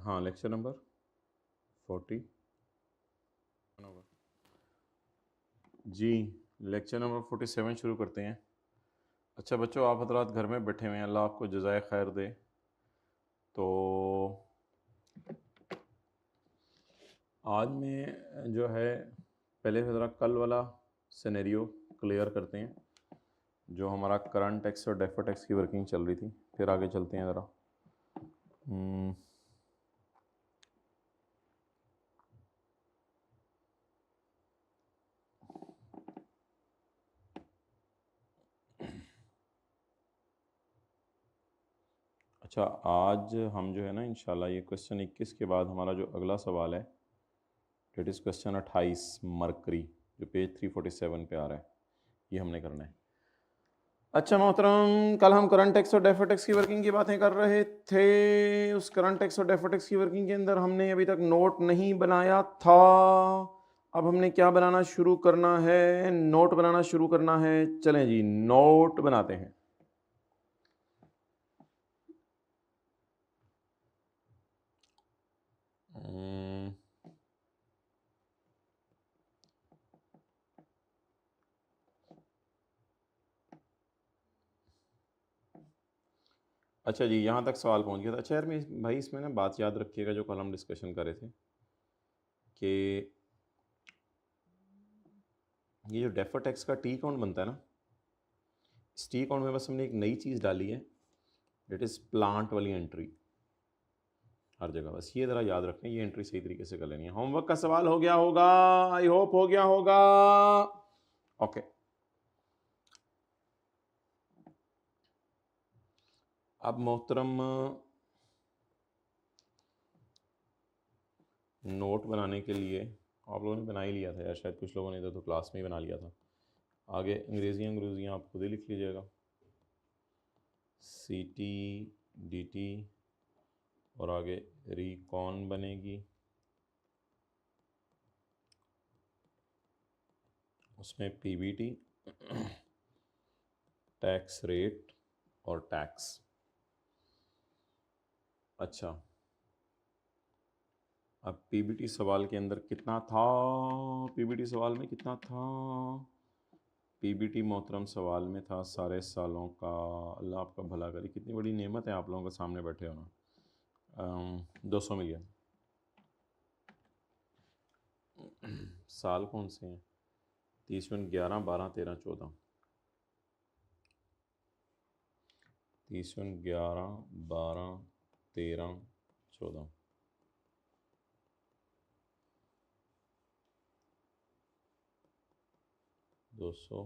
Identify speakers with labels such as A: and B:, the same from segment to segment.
A: हाँ, lecture number 40 जी, lecture number 47 शुरू करते हैं। अच्छा बच्चों, आप हजरात घर में बैठे हुए हैं, अल्लाह आपको जज़ाए खैर दे। तो आज में जो है पहले ज़रा कल वाला सिनेरियो क्लियर करते हैं, जो हमारा करंट टैक्स और डेफर्ड टैक्स की वर्किंग चल रही थी। फिर आगे चलते हैं ज़रा। अच्छा, आज हम जो है ना इंशाल्लाह ये क्वेश्चन 21 के बाद हमारा जो अगला सवाल है डेट इज़ क्वेश्चन 28 मरकरी, जो पेज 347 पे आ रहा है, ये हमने करना है। अच्छा मोहतरम, कल हम करंट टैक्स और डेफर्ड टैक्स की वर्किंग की बातें कर रहे थे। उस करंट टैक्स और डेफर्ड टैक्स की वर्किंग के अंदर हमने अभी तक नोट नहीं बनाया था। अब हमने क्या बनाना शुरू करना है? नोट बनाना शुरू करना है। चलें जी, नोट बनाते हैं। अच्छा जी, यहाँ तक सवाल पहुँच गया था। अच्छा यार, मैं भाई इसमें ना बात याद रखिएगा जो कल हम डिस्कशन कर रहे थे कि ये जो डेफर्ड टैक्स का टी अकाउंट बनता है ना, इस टी अकाउंट में बस हमने एक नई चीज़ डाली है, डेट इज़ प्लांट वाली एंट्री। हर जगह बस ये ज़रा याद रखें, ये एंट्री सही तरीके से कर लेनी है। होमवर्क का सवाल हो गया होगा, आई होप हो गया होगा। ओके, अब मोहतरम नोट बनाने के लिए आप लोगों ने बना ही लिया था यार, शायद कुछ लोगों ने तो क्लास में ही बना लिया था। आगे अंग्रेजियाँ आप खुद ही लिख लीजिएगा। सी टी डी टी और आगे रिकॉन बनेगी, उसमें पीबीटी, टैक्स रेट और टैक्स। अच्छा, अब पीबीटी सवाल के अंदर कितना था? पीबीटी सवाल में कितना था? पीबीटी मोहतरम सवाल में था सारे सालों का। अल्लाह आपका भला करे, कितनी बड़ी नेमत है आप लोगों के सामने बैठे होना। 200 मिल गया। साल कौन से हैं? 30, 11, 12, 13, 14। 30, 11, 12, 13, 14। 200,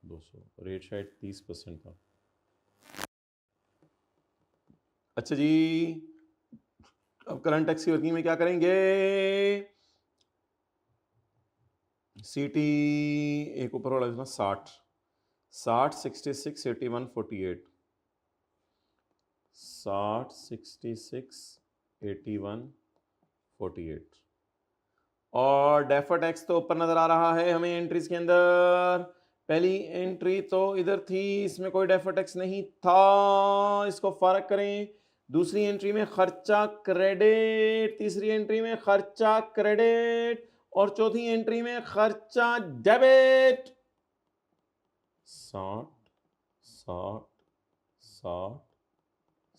A: 200 रेट शायद 30% था। अच्छा जी, अब करंट टैक्स की वर्किंग में क्या करेंगे? सीटी एक ऊपर वाला 60, 66, 81, 48। 60, 66, 81, 48। और डेफर्ड टैक्स तो ऊपर नजर आ रहा है हमें एंट्रीज के अंदर। पहली एंट्री तो इधर थी, इसमें कोई डेफर्ड टैक्स नहीं था, इसको फर्क करें। दूसरी एंट्री में खर्चा क्रेडिट, तीसरी एंट्री में खर्चा क्रेडिट और चौथी एंट्री में खर्चा डेबिट। 60, 60, 60,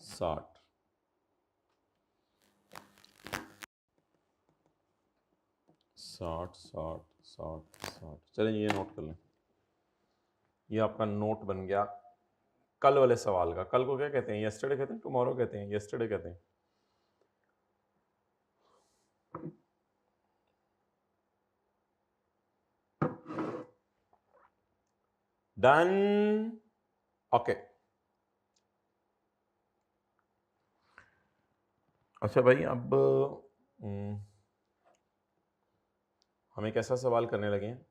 A: 60। 60, 60, 60, 60। चलें ये नोट कर लें, ये आपका नोट बन गया कल वाले सवाल का। कल को क्या कहते हैं? यस्टरडे कहते हैं, टुमारो कहते हैं, यस्टरडे कहते हैं। Done, okay. अच्छा भाई, अब हम एक ऐसा सवाल करने लगे हैं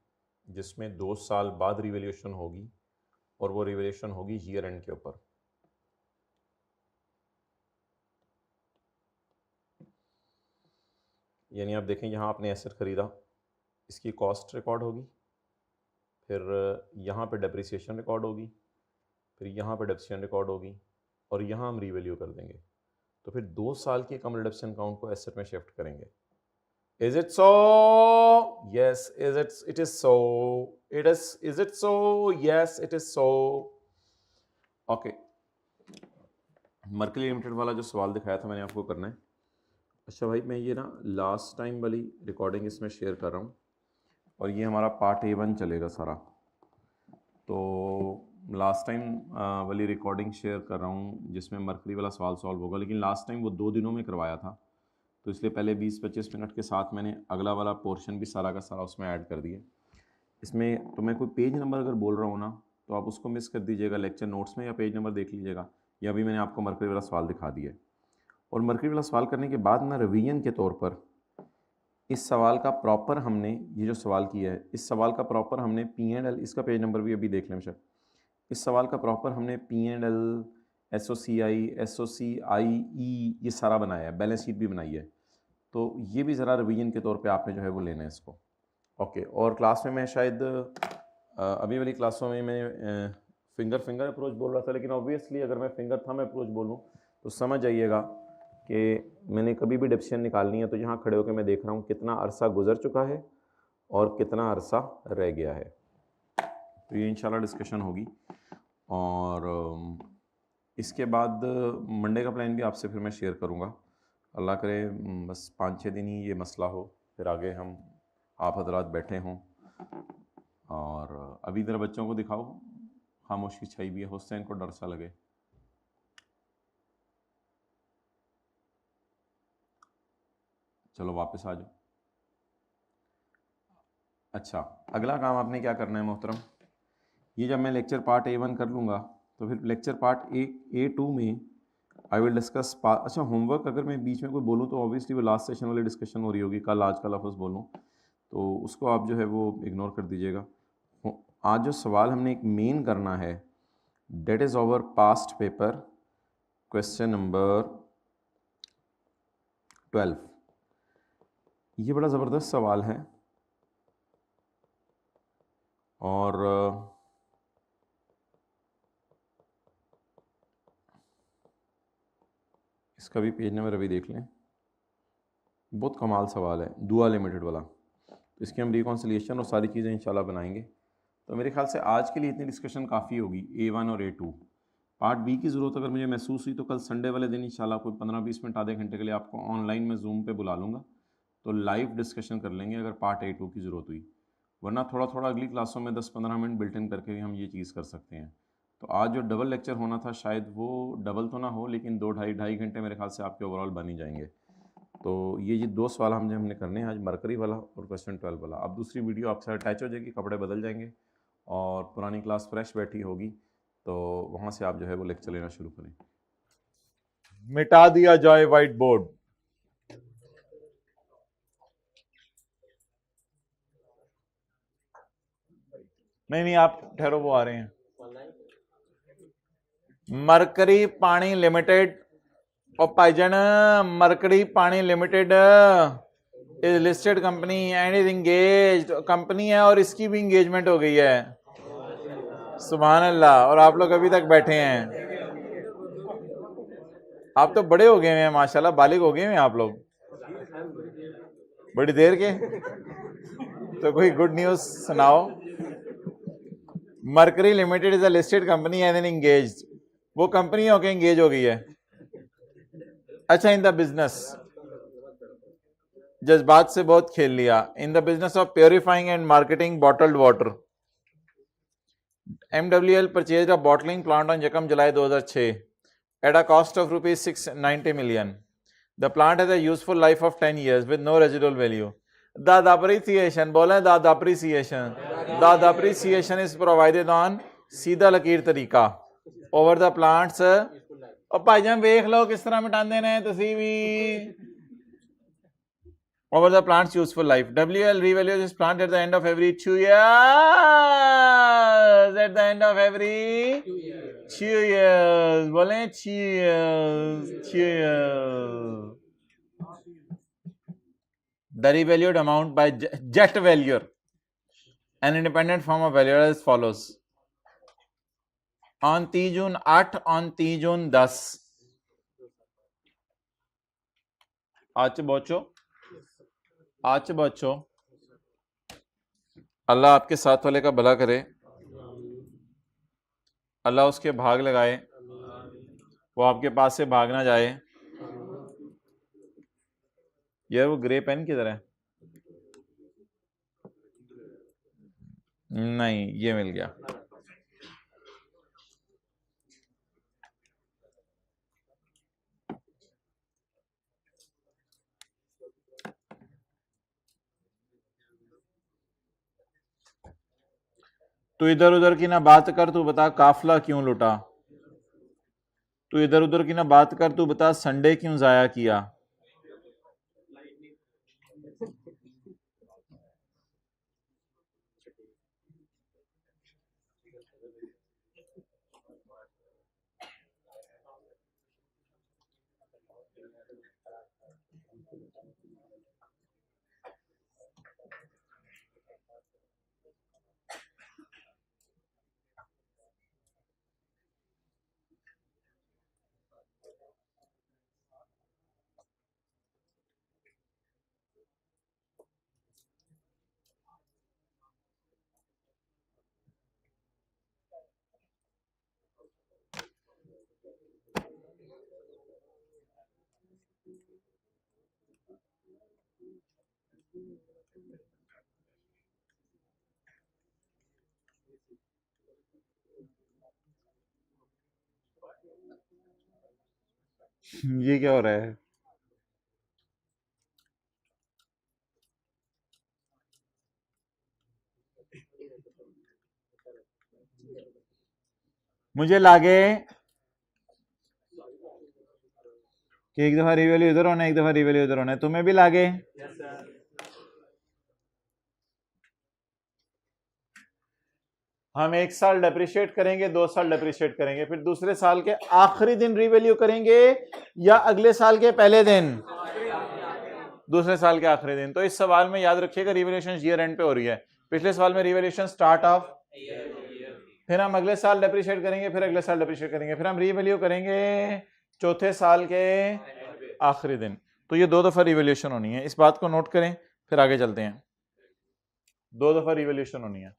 A: जिसमें 2 साल बाद रिवैल्यूएशन होगी और वो रिवैल्यूएशन होगी ईयर एंड के ऊपर। यानी आप देखें, यहाँ आपने एसेट खरीदा, इसकी कॉस्ट रिकॉर्ड होगी, फिर यहाँ पे डेप्रिसिएशन रिकॉर्ड होगी, फिर यहाँ पे डेप्रिसिएशन रिकॉर्ड होगी और यहाँ हम रिवैल्यू कर देंगे। तो फिर 2 साल की कम रिडम्पशन अकाउंट को एसेट में शिफ्ट करेंगे। Is it so? Yes. It is so. Is it so? Yes, it is so. Okay. Mercury limited वाला जो सवाल दिखाया था मैंने आपको करना है। अच्छा भाई, मैं ये ना लास्ट टाइम वाली रिकॉर्डिंग इसमें शेयर कर रहा हूँ और ये हमारा पार्ट A1 चलेगा सारा। तो लास्ट टाइम वाली रिकॉर्डिंग शेयर कर रहा हूँ जिसमें मर्करी वाला सवाल सॉल्व होगा, लेकिन लास्ट टाइम वो 2 दिनों में करवाया था, तो इसलिए पहले 20-25 मिनट के साथ मैंने अगला वाला पोर्शन भी सारा का सारा उसमें ऐड कर दिया। इसमें तो मैं कोई पेज नंबर अगर बोल रहा हूँ ना तो आप उसको मिस कर दीजिएगा लेक्चर नोट्स में, या पेज नंबर देख लीजिएगा, या अभी मैंने आपको मर्करी वाला सवाल दिखा दिया है। और मर्करी वाला सवाल करने के बाद ना रिवीजन के तौर पर इस सवाल का प्रॉपर हमने, ये जो सवाल किया है इस सवाल का प्रॉपर हमने P&L, इसका पेज नंबर भी अभी देख लें सर, इस सवाल का प्रॉपर हमने P&L, SOCI, SOCIE ये सारा बनाया है, बैलेंस शीट भी बनाई है। तो ये भी ज़रा रिवीजन के तौर पे आपने जो है वो लेना है इसको। ओके। और क्लास में मैं शायद अभी वाली क्लासों में मैं फिंगर अप्रोच बोल रहा था, लेकिन ऑब्वियसली अगर मैं फिंगर थंब अप्रोच बोलूँ तो समझ जाइएगा कि मैंने कभी भी डिफिशन निकालनी है तो यहाँ खड़े होकर मैं देख रहा हूँ कितना अरसा गुजर चुका है और कितना अरसा रह गया है। तो ये इंशाल्लाह डिस्कशन होगी। और इसके बाद मंडे का प्लान भी आपसे फिर मैं शेयर करूँगा। अल्लाह करे बस 5-6 दिन ही ये मसला हो, फिर आगे हम आप हजरात बैठे हों। और अभी ज़रा बच्चों को दिखाओ, खामोशी छाई भी है, हुसैन को डर सा लगे। चलो वापस आ जाओ। अच्छा, अगला काम आपने क्या करना है मोहतरम, ये जब मैं लेक्चर पार्ट A1 कर लूँगा तो फिर लेक्चर पार्ट A2 में आई विल डिस्कस अच्छा होमवर्क अगर मैं बीच में कोई बोलूँ तो ऑब्वियसली वो लास्ट सेशन वाली डिस्कशन हो रही होगी, कल आज का लफ्ज़ बोलूँ तो उसको आप जो है वो इग्नोर कर दीजिएगा। आज जो सवाल हमने एक मेन करना है that is over past paper question number 12। ये बड़ा ज़बरदस्त सवाल है और इसका भी पेज नंबर अभी देख लें। बहुत कमाल सवाल है, दुआ लिमिटेड वाला। तो इसकी हम रिकॉन्सिलिएशन और सारी चीज़ें इंशाल्लाह बनाएंगे। तो मेरे ख्याल से आज के लिए इतनी डिस्कशन काफ़ी होगी A1 और A2। पार्ट B की ज़रूरत अगर मुझे महसूस हुई तो कल संडे वाले दिन इंशाल्लाह कोई 15-20 मिनट आधे घंटे के लिए आपको ऑनलाइन में जूम पे बुला लूँगा, तो लाइव डिस्कशन कर लेंगे अगर पार्ट A2 की ज़रूरत हुई। वरना थोड़ा थोड़ा अगली क्लासों में 10-15 मिनट बिल्ट इन करके भी हम ये चीज़ कर सकते हैं। तो आज जो डबल लेक्चर होना था शायद वो डबल तो ना हो, लेकिन 2-2.5 घंटे मेरे ख्याल से आपके ओवरऑल बन ही जाएंगे। तो ये 2 सवाल हमने करने हैं आज, मरकरी वाला और क्वेश्चन 12 वाला। अब दूसरी वीडियो आपसे अटैच हो जाएगी, कपड़े बदल जाएंगे और पुरानी क्लास फ्रेश बैठी होगी, तो वहाँ से आप जो है वो लेक्चर लेना शुरू करें।
B: मिटा दिया जाए व्हाइट बोर्ड। नहीं आप ठहरो, वो आ रहे हैं। मरकरी पानी लिमिटेड और पाइजन मरकरी पानी limited is listed company and is engaged company है और इसकी भी इंगेजमेंट हो गई है। सुभान अल्लाह। और आप लोग अभी तक बैठे हैं। आप तो बड़े हो गए हैं माशाल्लाह, बालिग हो गए हैं आप लोग बड़ी देर के। तो कोई गुड न्यूज सुनाओ। Mercury limited is a listed company and engaged, वो कंपनी होके एंगेज हो गई है। अच्छा, इन द बिजनेस, जज्बात से बहुत खेल लिया। In the business of purifying and marketing bottled water, MWL purchase a bottling plant on यकम जुलाई 2006 at a cost of rupees 690 million. The plant has a useful life of 10 years with no residual value. The depreciation, बोले the depreciation. The depreciation is provided on सीधा लकीर तरीका over the plants। और भाईजान वेख लो किस तरह मिटांदे ने तुसी भी। over the plant's useful life. WL revalues this plant at the end of every 2 years. At the end of every 2 years. बोले cheers. Cheers. The revalued amount by jet valuer, an independent firm of valuer, as follows. On 3 June 8, on 3 June 10, आज बच्चों, आज बच्चों, अल्लाह आपके साथ वाले का भला करे, अल्लाह उसके भाग लगाए, वो आपके पास से भाग ना जाए। यार वो ग्रे पेन किधर है? नहीं, ये मिल गया। तू इधर उधर की ना बात कर, तू बता काफला क्यों लुटा। तू इधर उधर की ना बात कर, तू बता संडे क्यों जाया किया। ये क्या हो रहा है? मुझे लागे कि एक दफा रिवैल्यू इधर होना है, एक दफा रिवैल्यू इधर होना है। तुम्हें भी लागे? हम एक साल डेप्रिशिएट करेंगे, 2 साल डेप्रिशिएट करेंगे, फिर दूसरे साल के आखिरी दिन रिवैल्यू करेंगे या अगले साल के पहले दिन? दूसरे साल के आखिरी दिन। तो इस सवाल में याद रखिएगा रिवैल्यूएशन ईयर एंड पे हो रही है। पिछले सवाल में रिवैल्यूएशन स्टार्ट ऑफ, फिर हम अगले साल डेप्रिशिएट करेंगे, फिर अगले साल डेप्रिशिएट करेंगे, फिर हम रिवैल्यू करेंगे चौथे साल के आखिरी दिन। तो ये 2 दफा रिवैल्यूएशन होनी है, इस बात को नोट करें, फिर आगे चलते हैं। 2 दफा रिवैल्यूएशन होनी है।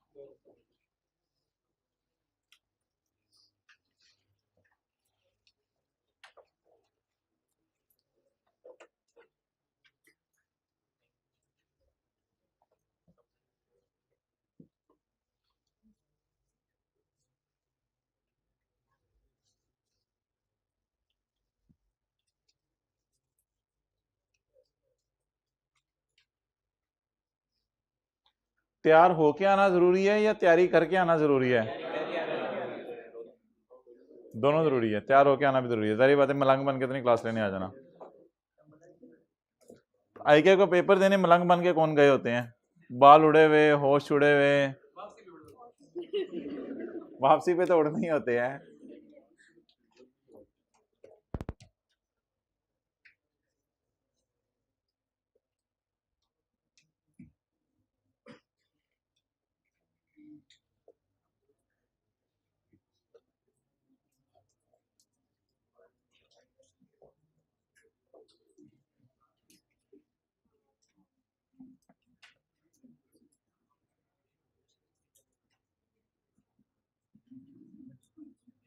B: तैयार होके आना जरूरी है या तैयारी करके आना जरूरी है? दोनों जरूरी है, तैयार होके आना भी जरूरी है। सारी बातें मलंग बन के इतनी क्लास लेने आ जाना। आईके को पेपर देने मलंग बन के कौन गए होते हैं? बाल उड़े हुए, होश उड़े हुए। वापसी पे तो उड़ने ही होते हैं।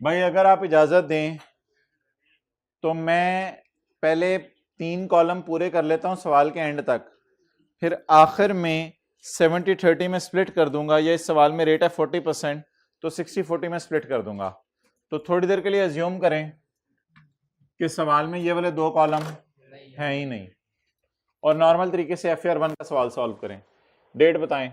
B: भाई अगर आप इजाजत दें तो मैं पहले 3 कॉलम पूरे कर लेता हूं सवाल के एंड तक, फिर आखिर में 70-30 में स्प्लिट कर दूंगा। या इस सवाल में रेट है 40%, तो 60-40 में स्प्लिट कर दूंगा। तो थोड़ी देर के लिए अज्यूम करें कि सवाल में ये वाले 2 कॉलम हैं ही नहीं, और नॉर्मल तरीके से FAR1 का सवाल सॉल्व करें। डेट बताएं।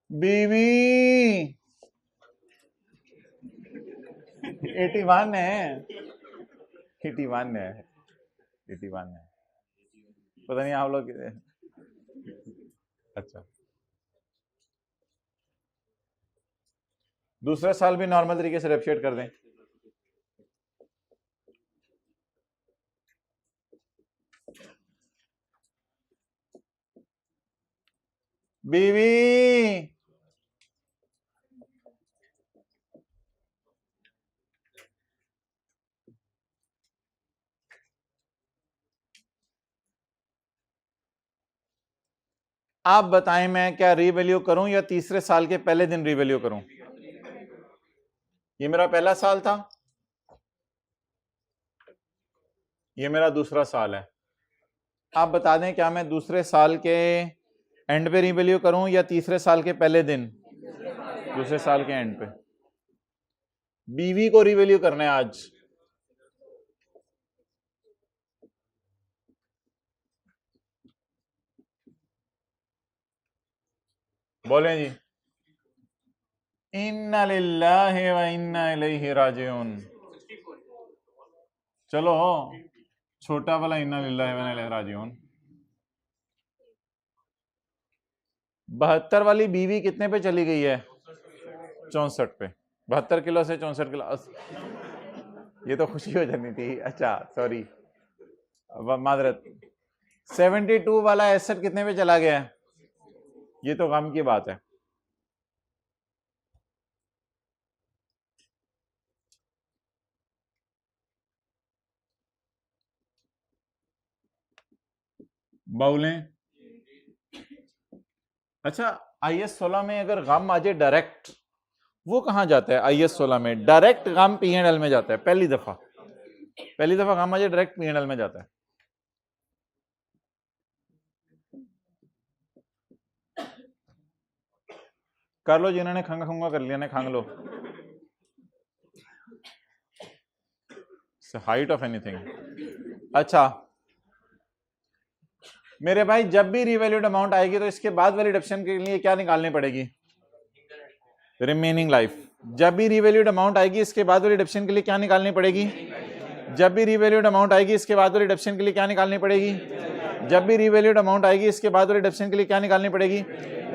B: बीवी 81 है, 81 है, 81 है। पता नहीं आप लोग। अच्छा, दूसरे साल भी नॉर्मल तरीके से डेप्रिशिएट कर दें। बीवी आप बताएं मैं क्या रीवैल्यू करूं या तीसरे साल के पहले दिन रीवैल्यू करूं? ये मेरा पहला साल था, ये मेरा दूसरा साल है। आप बता दें क्या मैं दूसरे साल के एंड पे रीवैल्यू करूं या तीसरे साल के पहले दिन? दूसरे साल के एंड पे। बीवी को रीवैल्यू करना है आज। बोलें जी। इन्ना लिल्लाहि व इन्ना इलैहि राजिऊन। चलो छोटा वाला इन्ना लिल्लाहि व इन्ना इलैहि राजिऊन। 72 वाली बीवी कितने पे चली गई है? 64 पे। 72 किलो से 64 किलो। ये तो खुशी हो जानी थी। अच्छा सॉरी, मादरत। 72 वाला एसेट कितने पे चला गया है? ये तो गम की बात है। बाउलें। अच्छा IS 16 में अगर गम आ जाए डायरेक्ट, वो कहां जाता है? IS 16 में डायरेक्ट गम P&L में जाता है। पहली दफा गम आ जाए डायरेक्ट P&L में जाता है। कर लो जिन्होंने खंगा खंगा कर लिया, ने खंग लो। Height of anything. अच्छा मेरे भाई, जब भी रिवैल्यूड अमाउंट आएगी तो इसके बाद वाली डिडक्शन के लिए क्या निकालनी पड़ेगी? Remaining life. जब भी रिवैल्यूड अमाउंट आएगी इसके बाद वाली डिडक्शन के लिए क्या निकालनी पड़ेगी? जब भी रिवैल्यूड अमाउंट आएगी इसके बाद वाली डिडक्शन के लिए क्या निकालनी पड़ेगी? जब भी रिवैल्यूड अमाउंट आएगी इसके बाद वाली डिडक्शन के लिए क्या निकालनी पड़ेगी?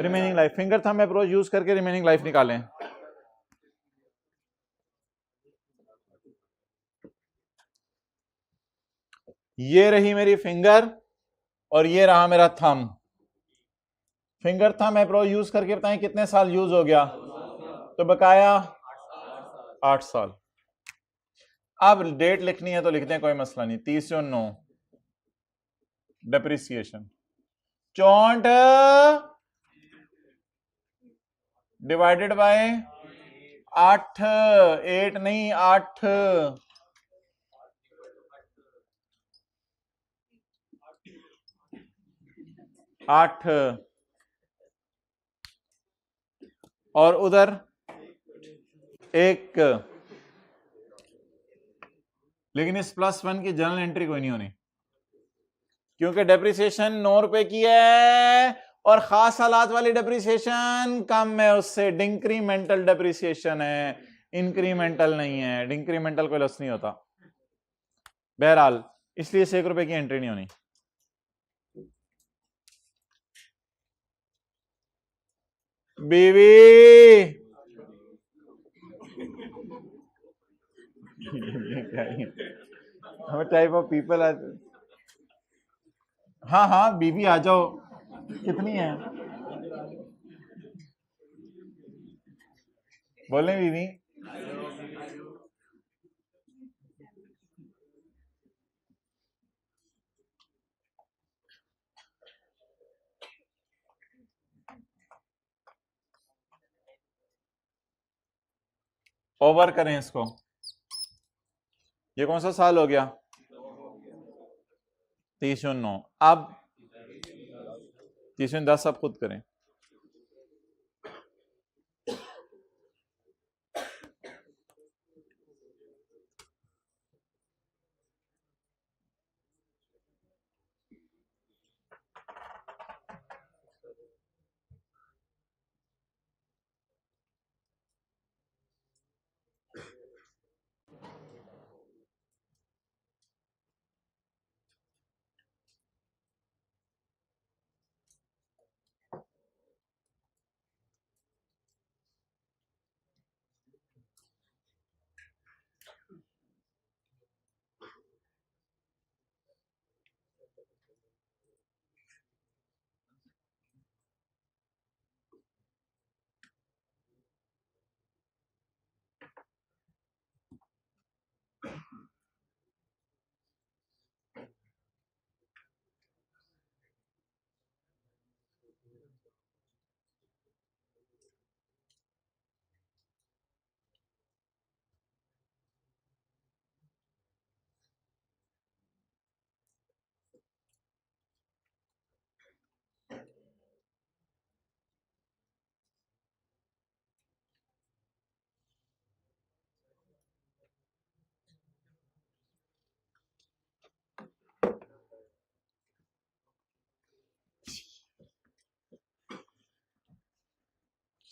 B: Remaining life. Finger thumb approach use करके रिमेनिंग लाइफ निकालें। ये रही मेरी फिंगर और ये रहा मेरा thumb. Finger thumb approach use करके बताएं कितने साल यूज हो गया? तो बकाया 8 साल। अब डेट लिखनी है तो लिखते हैं, कोई मसला नहीं। 30/9 डेप्रिसिएशन 64 डिवाइडेड बाय 8। 8 नहीं 8। 8 और उधर 1। लेकिन इस +1 की जर्नल एंट्री कोई नहीं होनी क्योंकि डेप्रिसिएशन 9 रुपए की है और खास हालात वाली डेप्रिसिएशन कम है उससे। डिंक्रीमेंटल डेप्रिसिएशन है, इंक्रीमेंटल नहीं है। डिंक्रीमेंटल कोई लॉस नहीं होता। बहरहाल इसलिए 1 रुपए की एंट्री नहीं होनी। बीवी टाइप ऑफ पीपल। हाँ हाँ बीवी आ जाओ। कितनी है? बोले बीवी। ओवर करें इसको। ये कौन सा साल हो गया? 30/9। अब 30/10 आप खुद करें।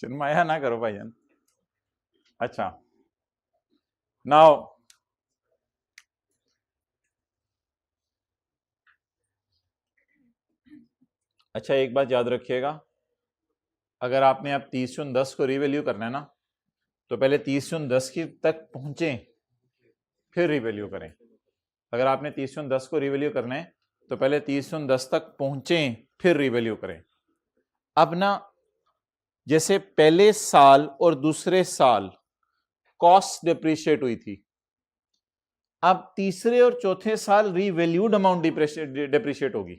B: शर्माया ना करो भाईजान। अच्छा, नाउ अच्छा, एक बात याद रखिएगा, अगर आपने अब 30/10 को रिवैल्यू करना है ना, तो पहले 30/10 की तक पहुंचे फिर रिवैल्यू करें। अगर आपने 30/10 को रिवैल्यू करना है तो पहले 30/10 तक पहुंचे फिर रिवैल्यू करें। अब ना, जैसे पहले साल और दूसरे साल कॉस्ट डिप्रिशिएट हुई थी, अब तीसरे और चौथे साल रीवैल्यूड अमाउंट डिप्रिशिएट होगी।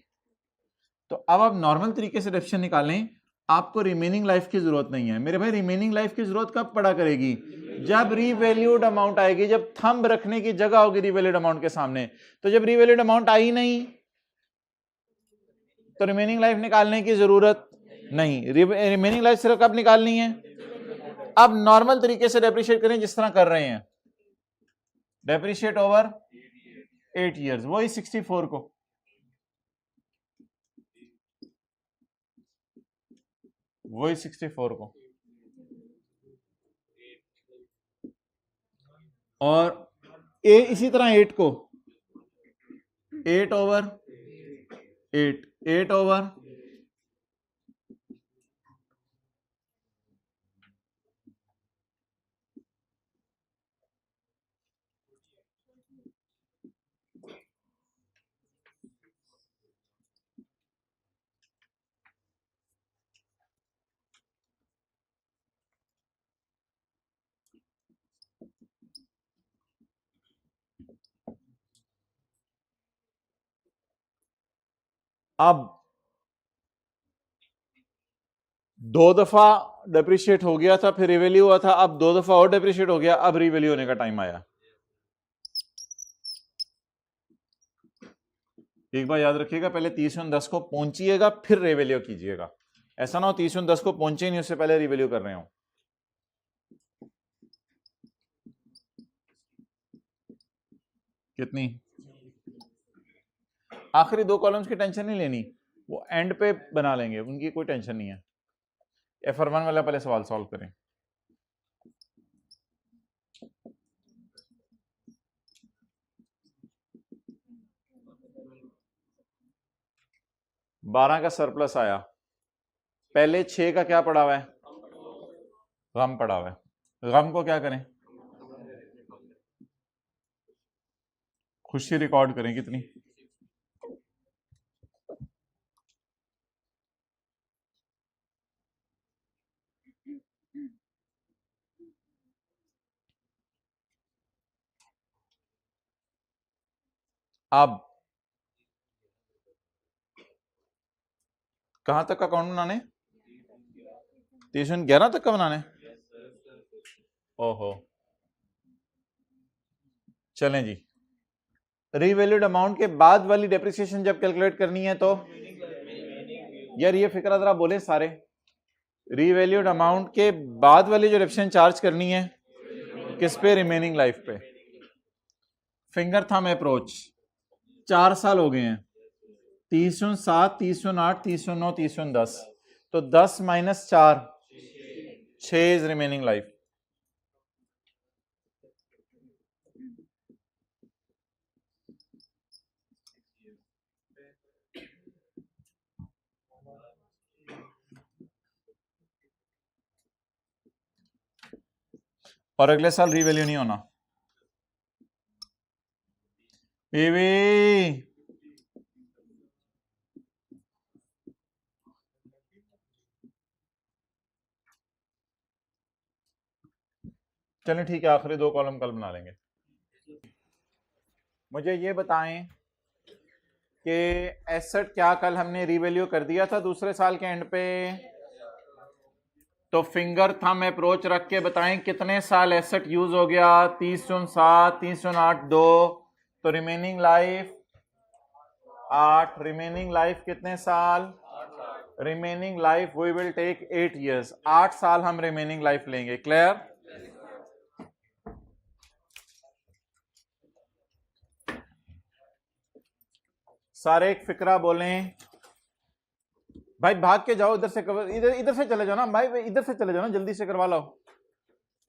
B: तो अब आप नॉर्मल तरीके से डेफिनेशन निकालें, आपको रिमेनिंग लाइफ की जरूरत नहीं है मेरे भाई। रिमेनिंग लाइफ की जरूरत कब पड़ा करेगी? जब रीवैल्यूड अमाउंट आएगी, जब थंब रखने की जगह होगी रीवैल्यूड अमाउंट के सामने। तो जब रीवैल्यूड अमाउंट आई नहीं तो रिमेनिंग लाइफ निकालने की जरूरत नहीं। रिमेनिंग लाइफ सिर्फ कब निकालनी है? अब नॉर्मल तरीके से डेप्रिशिएट करें जिस तरह कर रहे हैं, डेप्रिशिएट ओवर 8 ईयर्स, वही 64 को, वही 64 को, और इसी तरह 8 को, 8 ओवर अब 2 दफा डेप्रिशिएट हो गया था, फिर रिवैल्यू हुआ था, अब 2 दफा और डेप्रिशिएट हो गया, अब रिवैल्यू होने का टाइम आया। एक बार याद रखिएगा, पहले 30/10 को पहुंचिएगा फिर रिवैल्यू कीजिएगा। ऐसा ना हो 30/10 को पहुंचे नहीं, उससे पहले रिवैल्यू कर रहे हो। कितनी? आखिरी 2 कॉलम्स की टेंशन नहीं लेनी, वो एंड पे बना लेंगे, उनकी कोई टेंशन नहीं है। FR1 वाला पहले सवाल सॉल्व करें। बारह का सरप्लस आया, पहले 6 का क्या पड़ा हुआ है? गम पड़ा हुआ है। गम को क्या करें? खुशी रिकॉर्ड करें। कितनी? अब कहां तक का अकाउंट बनाने? 311 तक का बनाने? ओहो, चलें जी। रीवैल्यूड अमाउंट के बाद वाली डेप्रिसिएशन जब कैलकुलेट करनी है तो यार ये फिक्र जरा बोले सारे, रीवैल्यूड अमाउंट के बाद वाली जो डेप्रिसिएशन चार्ज करनी है किस पे? रिमेनिंग लाइफ पे। फिंगर थंब अप्रोच, 4 साल हो गए हैं, 30/7, 30/8, 30/9, 30/10, तो 10 - 4, 6 इज रिमेनिंग लाइफ। और अगले साल रीवैल्यू नहीं होना। पीवी चलें ठीक है, आखिरी 2 कॉलम कल बना लेंगे। मुझे ये बताएं कि एसेट क्या कल हमने रीवैल्यू कर दिया था दूसरे साल के एंड पे, तो फिंगर थंब अप्रोच रख के बताएं कितने साल एसेट यूज हो गया। 30 जून 7, 30 जून 8 2, तो रिमेनिंग लाइफ 8, रिमेनिंग लाइफ कितने साल, remaining life we will take 8 years, 8 साल हम रिमेनिंग लाइफ लेंगे। क्लियर? सारे एक फिक्रा बोलें भाई, भाग के जाओ इधर से, कवर इधर से चले जाओ ना भाई, इधर से चले जाओ ना, जल्दी से करवा लो।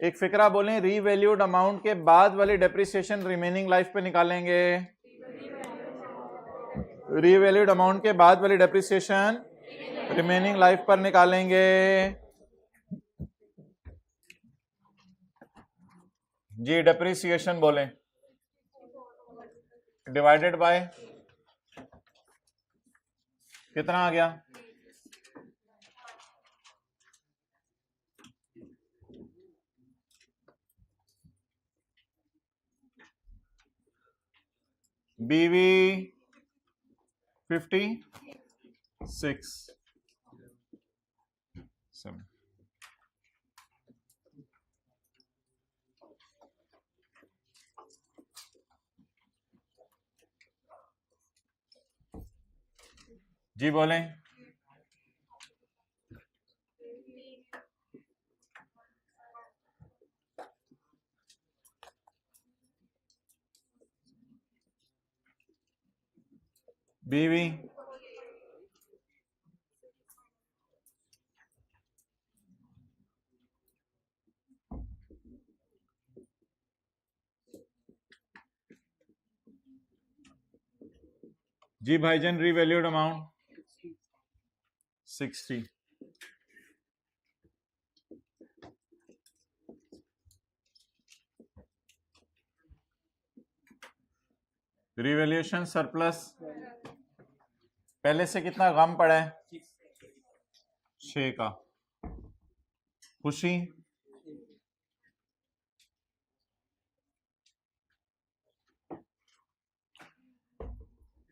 B: एक फिक्रा बोलें, रीवैल्यूड अमाउंट के बाद वाली डेप्रिसिएशन रिमेनिंग लाइफ पे निकालेंगे। रीवैल्यूड अमाउंट के बाद वाली डेप्रिसिएशन रिमेनिंग लाइफ पर निकालेंगे। जी डेप्रिसिएशन बोलें, डिवाइडेड बाय कितना आ गया, बीवी 56 7। जी बोलें, बीवी जी भाईजान, रीवैल्यूड अमाउंट 60। रिवैल्यूएशन सरप्लस पहले से कितना गम पड़ा है, 6 का। खुशी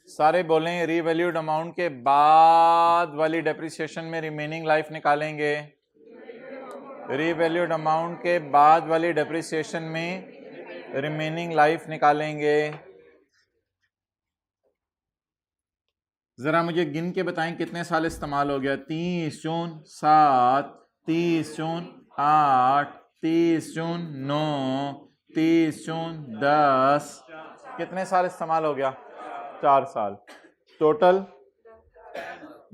B: सारे बोलें, रीवैल्यूड अमाउंट के बाद वाली डेप्रिसिएशन में रिमेनिंग लाइफ निकालेंगे। रीवैल्यूड अमाउंट के बाद वाली डेप्रिसिएशन में रिमेनिंग लाइफ निकालेंगे। जरा मुझे गिन के बताएं कितने साल इस्तेमाल हो गया। 30 जून 7, 30 जून 8, 30 जून 9, 30 जून 10, कितने साल इस्तेमाल हो गया, 4 साल। टोटल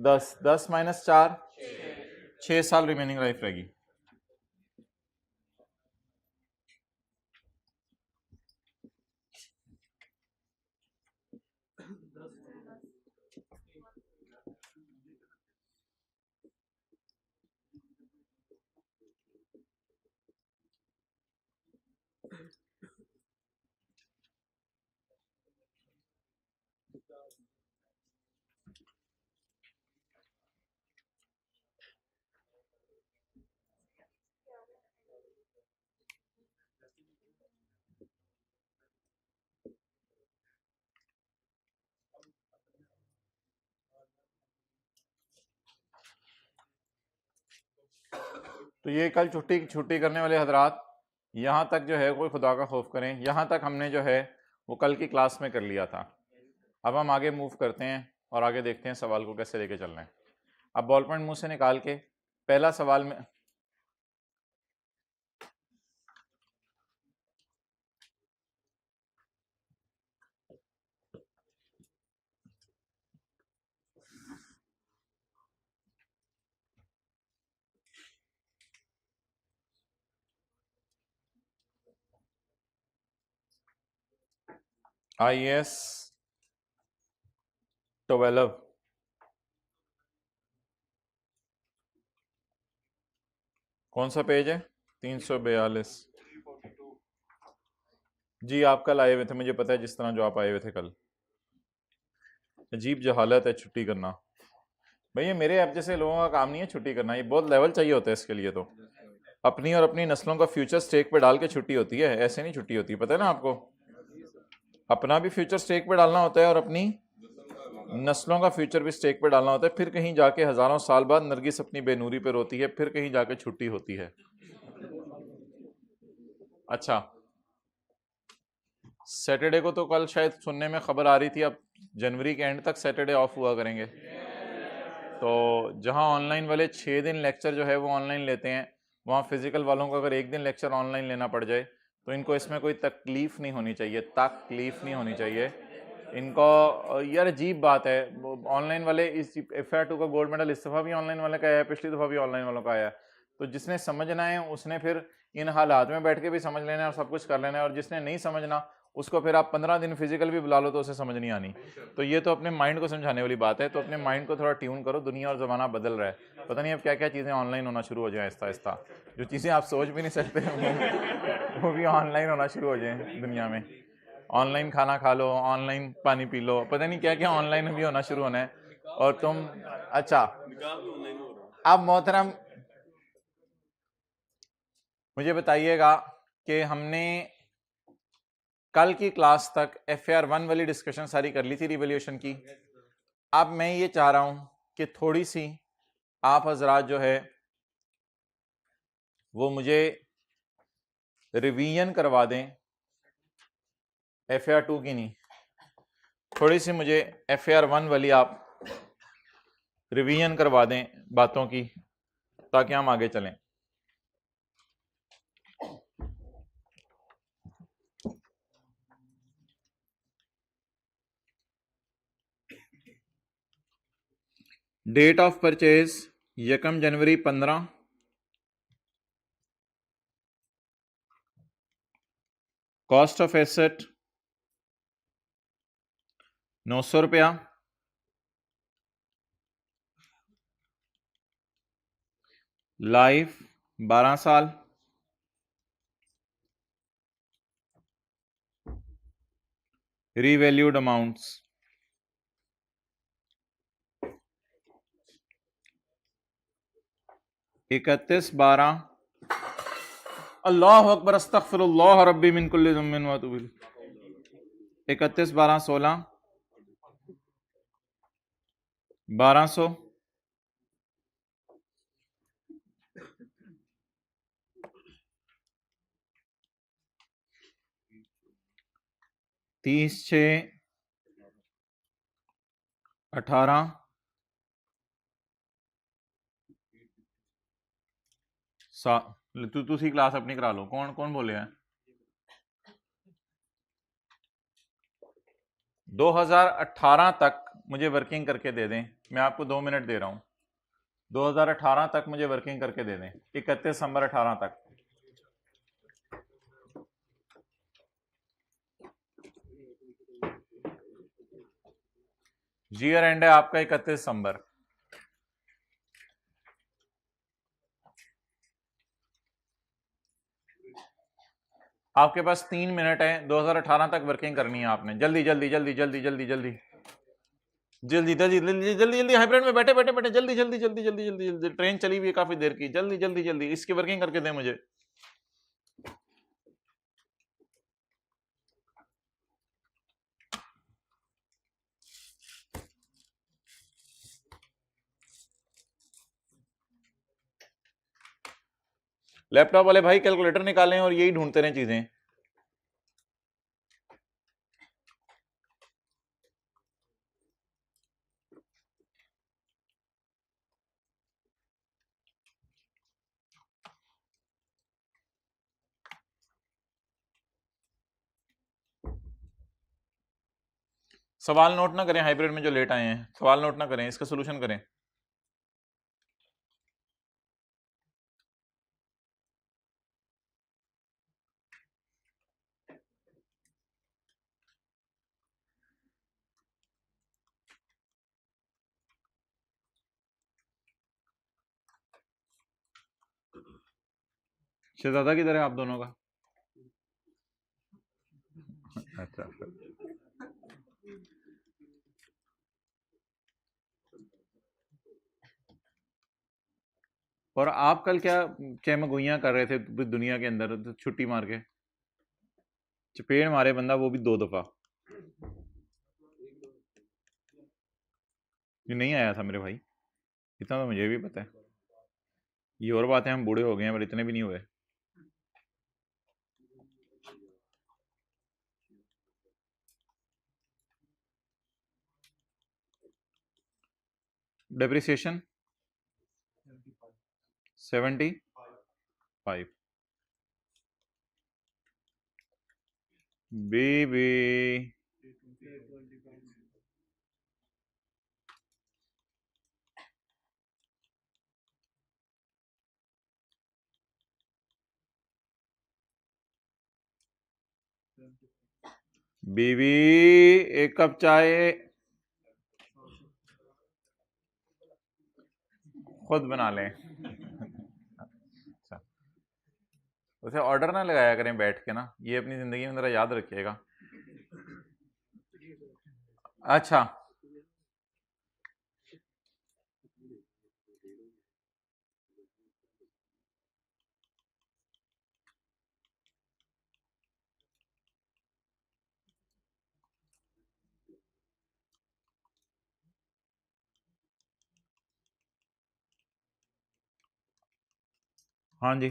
B: 10, 10 माइनस 4, 6 साल रिमेनिंग लाइफ रहेगी। तो ये कल छुट्टी करने वाले हजरात, यहाँ तक जो है कोई खुदा का खौफ करें, यहाँ तक हमने जो है वो कल की क्लास में कर लिया था। अब हम आगे मूव करते हैं और आगे देखते हैं सवाल को कैसे लेके चलना है। अब बॉल पॉइंट मुंह से निकाल के पहला सवाल में IAS 12 कौन सा पेज है, 342। जी आप कल आए हुए थे, मुझे पता है, जिस तरह जो आप आए हुए थे कल। अजीब जहालत है छुट्टी करना। भैया मेरे ऐप जैसे लोगों का काम नहीं है छुट्टी करना, ये बहुत लेवल चाहिए होता है इसके लिए। तो अपनी और अपनी नस्लों का फ्यूचर स्टेक पे डाल के छुट्टी होती है, ऐसे नहीं छुट्टी होती, पता है ना आपको। अपना भी फ्यूचर स्टेक पे डालना होता है और अपनी नस्लों का फ्यूचर भी स्टेक पे डालना होता है, फिर कहीं जाके हजारों साल बाद नरगिस अपनी बेनूरी पे रोती है, फिर कहीं जाके छुट्टी होती है। अच्छा, सैटरडे को तो कल शायद सुनने में खबर आ रही थी, अब जनवरी के एंड तक सैटरडे ऑफ हुआ करेंगे। तो जहां ऑनलाइन वाले 6 दिन लेक्चर जो है वो ऑनलाइन लेते हैं, वहां फिजिकल वालों को अगर एक दिन लेक्चर ऑनलाइन लेना पड़ जाए तो इनको इसमें कोई तकलीफ नहीं होनी चाहिए, तकलीफ नहीं होनी चाहिए इनको। यार अजीब बात है, ऑनलाइन वाले इस FAR 2 का गोल्ड मेडल इस दफ़ा भी ऑनलाइन वाले का आया, पिछली दफ़ा भी ऑनलाइन वालों का आया। तो जिसने समझना है उसने फिर इन हालात में बैठ के भी समझ लेना है और सब कुछ कर लेना है, और जिसने नहीं समझना उसको फिर आप 15 दिन फिजिकल भी बुला लो तो उसे समझ नहीं आनी। तो ये तो अपने माइंड को समझाने वाली बात है, तो अपने माइंड को थोड़ा ट्यून करो, दुनिया और ज़माना बदल रहा है, पता नहीं अब क्या क्या चीज़ें ऑनलाइन होना शुरू हो जाए आहिस्ता आहिस्ता, जो चीज़ें आप सोच भी नहीं सकते वो भी ऑनलाइन होना शुरू हो जाए दुनिया में। ऑनलाइन खाना खा लो, ऑनलाइन पानी पी लो, पता नहीं क्या क्या ऑनलाइन भी होना शुरू होना है। और तुम अच्छा, अब मोहतरम मुझे बताइएगा कि हमने कल की क्लास तक FAR 1 वाली डिस्कशन सारी कर ली थी रिवॉल्यूशन की। अब मैं ये चाह रहा हूं कि थोड़ी सी आप हजरात जो है वो मुझे रिवीजन करवा दें, FAR 2 की नहीं, थोड़ी सी मुझे FAR 1 वाली आप रिवीजन करवा दें बातों की, ताकि हम आगे चलें। Date of purchase 1 January 15, cost of asset 900 रुपया, लाइफ 12 साल, रीवैल्यूड अमाउंट्स 31/12, अल्लाह अकबर अस्तगफिरुल्लाह रब्बी मिन कुल्लि ज़म्बिन व अतूबु इलैह, 31/12/16 1200, 30/6/18, ਤੁਸੀਂ क्लास अपनी करा लो, कौन कौन बोले हैं? 2018 तक मुझे वर्किंग करके दे दें, मैं आपको 2 मिनट दे रहा हूं, 2018 तक मुझे वर्किंग करके दे दें, 31 दिसंबर 18 तक। ईयर एंड है आपका 31 दिसंबर। आपके पास 3 मिनट है, 2018 तक वर्किंग करनी है आपने, जल्दी जल्दी जल्दी जल्दी जल्दी जल्दी जल्दी जल्दी जल्दी जल्दी जल्दी, हाइब्रिड में बैठे बैठे बैठे जल्दी जल्दी जल्दी जल्दी जल्दी जल्दी, ट्रेन चली हुई है काफी देर की, जल्दी जल्दी जल्दी इसकी वर्किंग करके दें मुझे। लैपटॉप वाले भाई कैलकुलेटर निकालें और यही ढूंढते रहें चीजें। सवाल नोट ना करें, हाइब्रिड में जो लेट आए हैं सवाल नोट ना करें, इसका सोल्यूशन करें। शहजादा किधर है आप दोनों का? अच्छा, और आप कल क्या चहमगोइयां कर रहे थे दुनिया के अंदर, छुट्टी मार के? चपेड़ मारे बंदा, वो भी 2 दफा। ये नहीं आया था मेरे भाई, इतना तो मुझे भी पता है। ये और बात है, हम बूढ़े हो गए हैं पर इतने भी नहीं हुए। डेप्रिसिएशन 75। बीबी बीबी एक कप चाय खुद बना लें। अच्छा, उसे ऑर्डर ना लगाया करें बैठ के ना, ये अपनी जिंदगी में जरा याद रखिएगा। अच्छा, हाँ जी,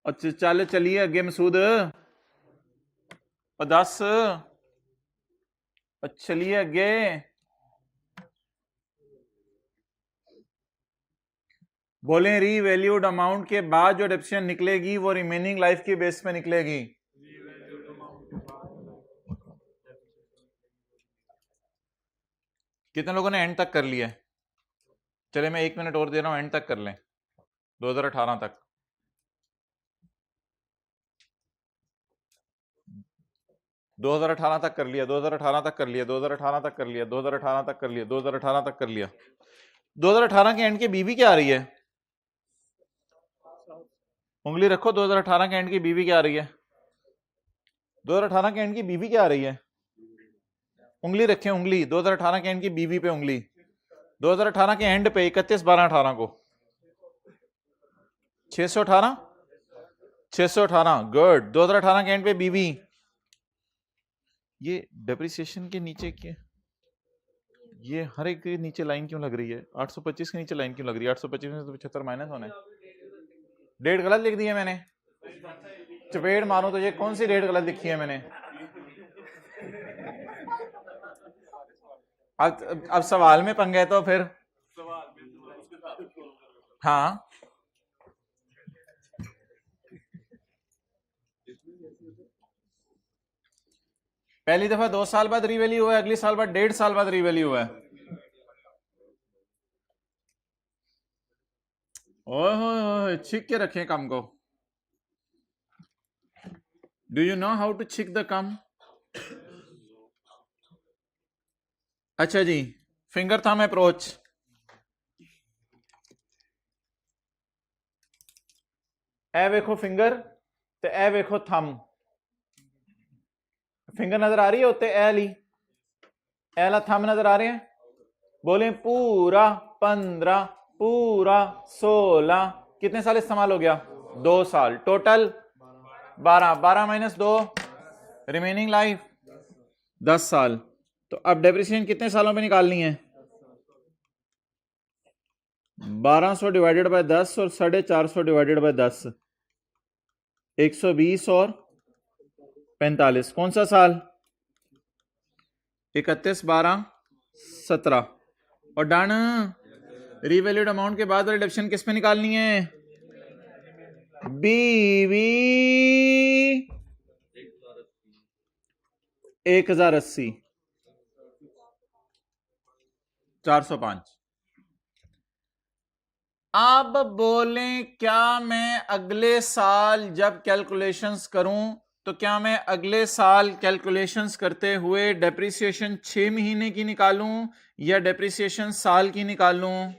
B: अच्छा चल चलिए अगे मसूद, और 10 चलिए अगे। बोले रीवैल्यूड अमाउंट के बाद जो डेप्रिसिएशन निकलेगी वो रिमेनिंग लाइफ की बेस पे निकलेगी। कितने लोगों ने एंड तक कर लिया है? चले मैं 1 मिनट और दे रहा हूं, एंड तक कर लें 2018 तक। 2018 तक कर लिया, 2018 तक कर लिया, 2018 तक कर लिया, 2018 तक कर लिया, 2018 तक कर लिया। 2018 के एंड की बीवी क्या आ रही है? उंगली रखो, 2018 के एंड की बीवी क्या आ रही है? 2018 के एंड की बीवी क्या आ रही है? उंगली रखें, उंगली 2018 के एंड की बीवी पे उंगली। 2018 के एंड पे 31/12/18 को 618 618 गुड। 2018 के एंड पे बीवी। ये डेप्रिसिएशन के नीचे क्या, ये हर एक के नीचे लाइन क्यों लग रही है? 825 के नीचे लाइन क्यों लग रही है? 825 में तो 75 माइनस होना है। डेट गलत लिख दी है मैंने, चपेट मारूं तो ये कौन सी डेट गलत लिखी है मैंने? अब सवाल में पंगे तो फिर हाँ, पहली दफा 2 साल बाद रीवैल्यू हुआ है, अगली साल बाद 1.5 साल बाद रीवैल्यू हुआ है। ओह छिक के रखें कम को। Do you know how to check the कम? अच्छा जी, फिंगर थंब अप्रोच। ए वेखो फिंगर ते ए वेखो थंब। फिंगर नजर आ रही है उत्ते? ए ली एला थंब नजर आ रहे हैं? बोले पूरा 15, पूरा 16, कितने साल इस्तेमाल हो गया? 2 साल। टोटल 12, 12 माइनस 2 रिमेनिंग लाइफ 10 साल। तो अब डेप्रिसिएशन कितने सालों में निकालनी है? 1200 डिवाइडेड बाय 10 और 450 डिवाइडेड बाय 10, 120 और 45। कौन सा साल? 31/12/17। और डन। रीवैल्यूड अमाउंट के बाद वाली डिडक्शन किस पे निकालनी है? बीवी 1080 405। अब बोलें क्या मैं अगले साल जब कैलकुलेशंस करूं तो क्या मैं अगले साल कैलकुलेशंस करते हुए डेप्रिसिएशन 6 महीने की निकालूं या डेप्रिसिएशन साल की निकालूं?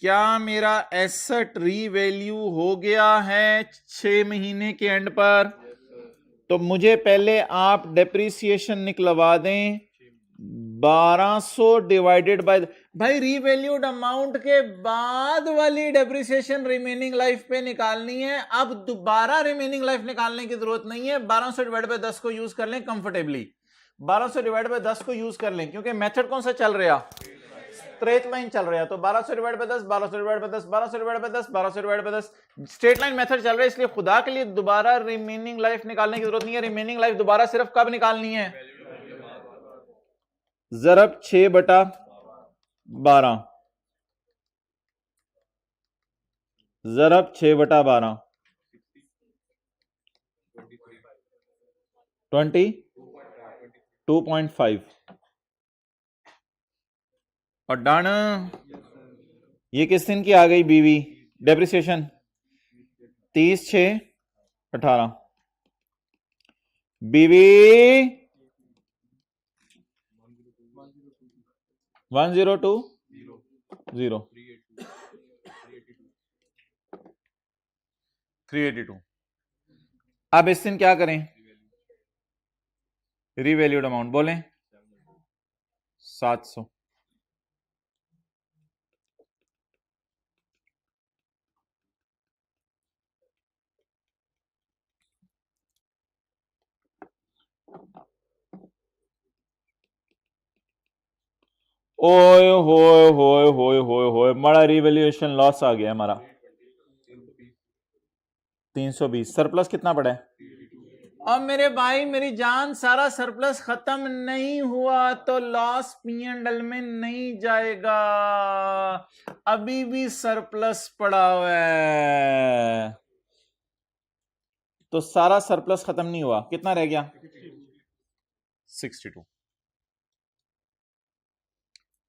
B: क्या मेरा एसेट रीवैल्यू हो गया है 6 महीने के एंड पर? तो मुझे पहले आप डेप्रिसिएशन निकलवा दें 1200 डिवाइडेड बाय, भाई रीवैल्यूड अमाउंट के बाद वाली डेप्रिसिएशन रिमेनिंग लाइफ पे निकालनी है। अब दोबारा रिमेनिंग लाइफ निकालने की जरूरत नहीं है। 1200 डिवाइड बाय 10 को यूज कर लें कंफर्टेबली। 1200 डिवाइड बाय 10 को यूज कर लें, क्योंकि मेथड कौन सा चल रहा, स्ट्रेट लाइन चल रहा है। तो 1200 divide by 10, 1200 divide by 10, 1200 divide by 10, 1200 divide by 10, straight line method चल रहा है। इसलिए खुदा के लिए दोबारा रिमेनिंग लाइफ निकालने की जरूरत नहीं है। रिमेनिंग लाइफ दोबारा सिर्फ कब निकालनी है, जरब 6/12, जरब 6/12, 22.5 और डन। ये किस दिन की आ गई बीवी डेप्रिसिएशन, 30/6/18। बीवी 1020, 382। अब इस दिन क्या करें, रीवैल्यूड अमाउंट बोलें 700। ओए होए होए होए होए होए, बड़ा रिवैल्यूएशन लॉस आ गया हमारा, 320। सरप्लस कितना पड़ा है? अब मेरे भाई मेरी जान, सारा सरप्लस खत्म नहीं हुआ तो लॉस P&L में नहीं जाएगा। अभी भी सरप्लस पड़ा हुआ है, तो सारा सरप्लस खत्म नहीं हुआ। कितना रह गया, 62।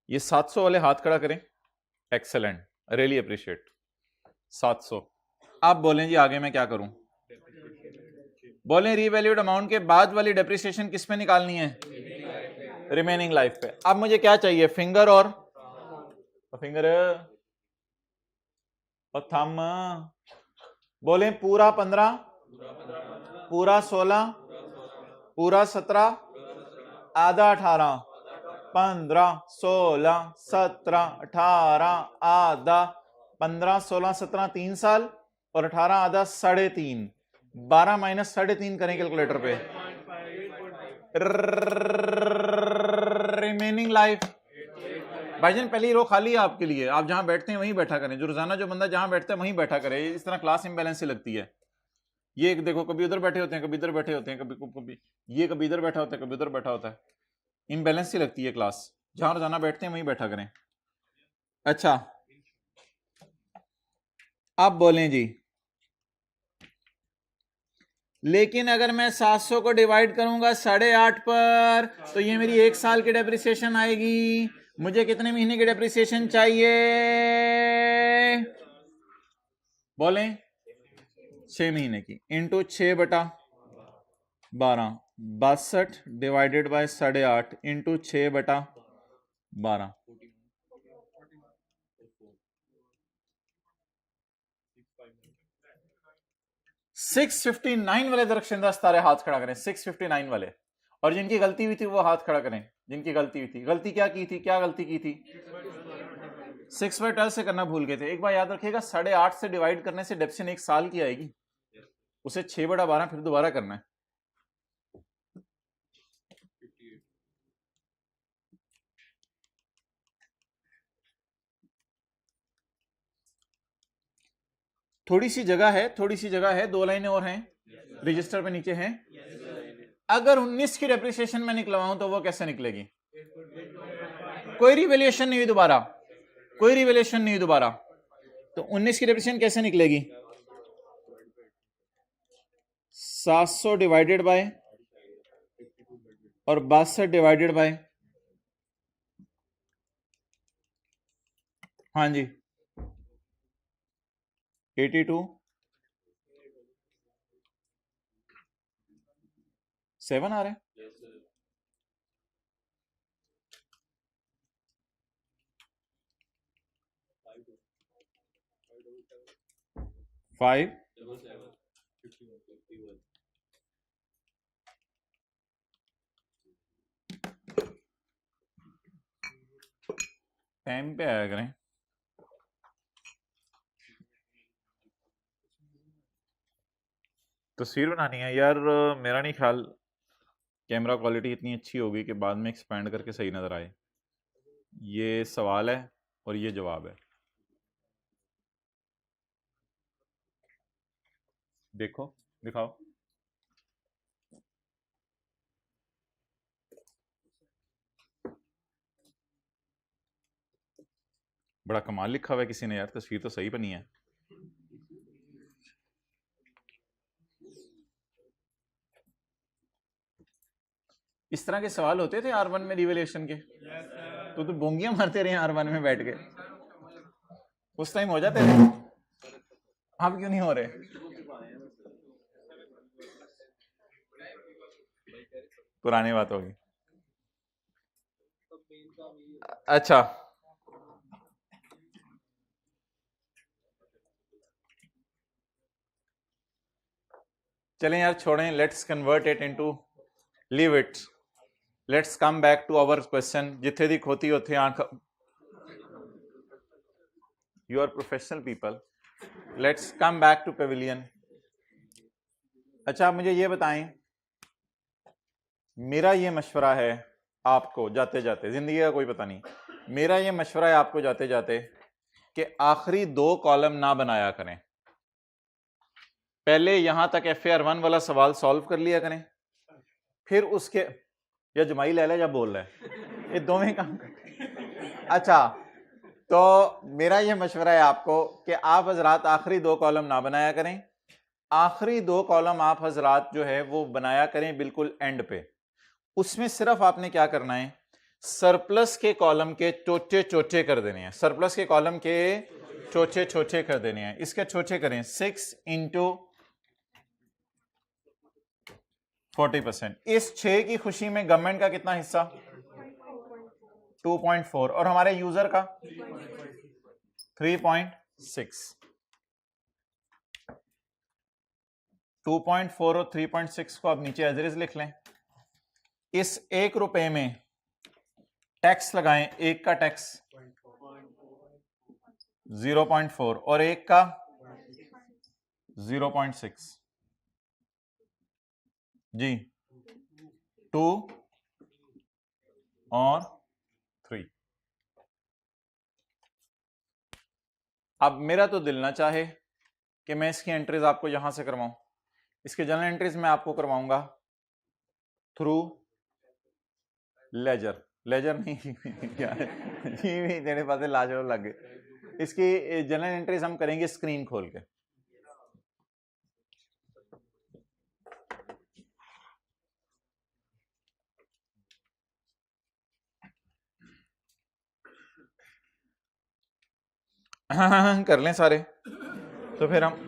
B: ये 700 वाले हाथ खड़ा करें, एक्सेलेंट, रियली अप्रिशिएट। 700। आप बोलें जी आगे मैं क्या करूं, बोलें रीवैल्यूड अमाउंट के बाद वाली डेप्रिसिएशन किस पे निकालनी है, रिमेनिंग लाइफ पे। अब मुझे क्या चाहिए, फिंगर और थंब। बोलें पूरा 15, पूरा 16, पूरा 17, आधा 18, 15, 16, 17, 18, आधा 15, 16, 17, 3 साल और 18 आधा 3.5। 12 माइनस 3.5 करें कैलकुलेटर पे, रिमेनिंग लाइफ। भाईजान पहली रो खाली है आपके लिए, आप जहां बैठते हैं वहीं बैठा करें। जो रोजाना जो बंदा जहां बैठता है वहीं बैठा करे। इस तरह क्लास इम्बैलेंस से लगती है। ये देखो कभी उधर बैठे होते हैं, कभी इधर बैठे होते हैं, कभी ये कभी इधर बैठा होता है, कभी उधर बैठा होता है। इम्बैलेंस सी लगती है क्लास। जहां रोजाना बैठते हैं वहीं बैठा करें। अच्छा आप बोलें जी, लेकिन अगर मैं 700 को डिवाइड करूंगा 8.5 पर तो ये मेरी 1 साल की डेप्रिसिएशन आएगी। मुझे कितने महीने की डेप्रिसिएशन चाहिए, बोलें 6 महीने की। Into 6/12, 62 divided by 8.5 into 6/12। 659 वाले दरख्शंदा सितारे हाथ खड़ा करें, 659 वाले। और जिनकी गलती हुई थी वो हाथ खड़ा करें, जिनकी गलती हुई थी। गलती क्या की थी, क्या गलती की थी, 6/12 से करना भूल गए थे। एक बार याद रखिएगा, 8.5 से डिवाइड करने से डेप्शन 1 साल की आएगी, उसे 6/12 फिर दोबारा करना है। थोड़ी सी जगह है, थोड़ी सी जगह है, 2 लाइनें और हैं रजिस्टर पे नीचे हैं। अगर 19 की डेप्रिसिएशन में निकलवाऊं तो वो कैसे निकलेगी, कोई रिवैल्यूएशन नहीं हुई दोबारा, कोई रिवैल्यूएशन नहीं हुई दोबारा, तो 19 की डेप्रिसिएशन कैसे निकलेगी, 700 डिवाइडेड बाय और 62 डिवाइडेड बाय, हाँ जी 82, 7 आ रहे हैं। 5, टाइम पे आया करें। तस्वीर बनानी है यार, मेरा नहीं ख्याल कैमरा क्वालिटी इतनी अच्छी होगी कि बाद में एक्सपेंड करके सही नज़र आए। ये सवाल है और ये जवाब है। देखो, दिखाओ। बड़ा कमाल लिखा हुआ है किसी ने यार, तस्वीर तो सही बनी है। इस तरह के सवाल होते थे R1 में रिवैल्यूएशन के? तो बोंगियां मारते रहे R1 में बैठ के, उस टाइम हो जाते थे, अब क्यों नहीं हो रहे? पुरानी बात होगी। अच्छा, चलें यार छोड़ें, let's convert it into, leave it, let's come back to our question. जिथे दी खोती उथे आंख, you are professional people, let's come back to pavilion. अच्छा, आप मुझे ये बताएं, मेरा ये मशवरा है आपको जाते जाते, जिंदगी का कोई पता नहीं, मेरा ये मशवरा है आपको जाते जाते कि आखिरी 2 कॉलम ना बनाया करें। पहले यहां तक FAR1 वाला सवाल सॉल्व कर लिया करें, फिर उसके, या जमाई ले ले या बोल रहा है, ये दोवें काम। अच्छा, तो मेरा ये मशवरा है आपको कि आप हजरात आखिरी 2 कॉलम ना बनाया करें। आखिरी 2 कॉलम आप हजरात जो है वो बनाया करें बिल्कुल एंड पे। उसमें सिर्फ आपने क्या करना है, सरप्लस के कॉलम के चोचे चोचे कर देने हैं, सरप्लस के कॉलम के चोचे चोचे कर देने हैं। इसके चोचे करें 6 इंटू 40%। इस 6 की खुशी में गवर्नमेंट का कितना हिस्सा? 2.4, और हमारे यूजर का 3.6। 2.4 और 3.6 को आप नीचे एज इट इज लिख लें। इस 1 रुपए में टैक्स लगाएं, एक का टैक्स 0.4 और एक का 0.6 जी, 2 और 3। अब मेरा तो दिल ना चाहे कि मैं इसकी एंट्रीज आपको यहां से करवाऊं, इसके जनरल एंट्रीज मैं आपको करवाऊंगा थ्रू लेजर, लेजर नहीं ये तेरे पास लाजवाब लग गए। इसकी जनरल एंट्रीज हम करेंगे स्क्रीन खोल के। हाँ, कर लें सारे, तो फिर हम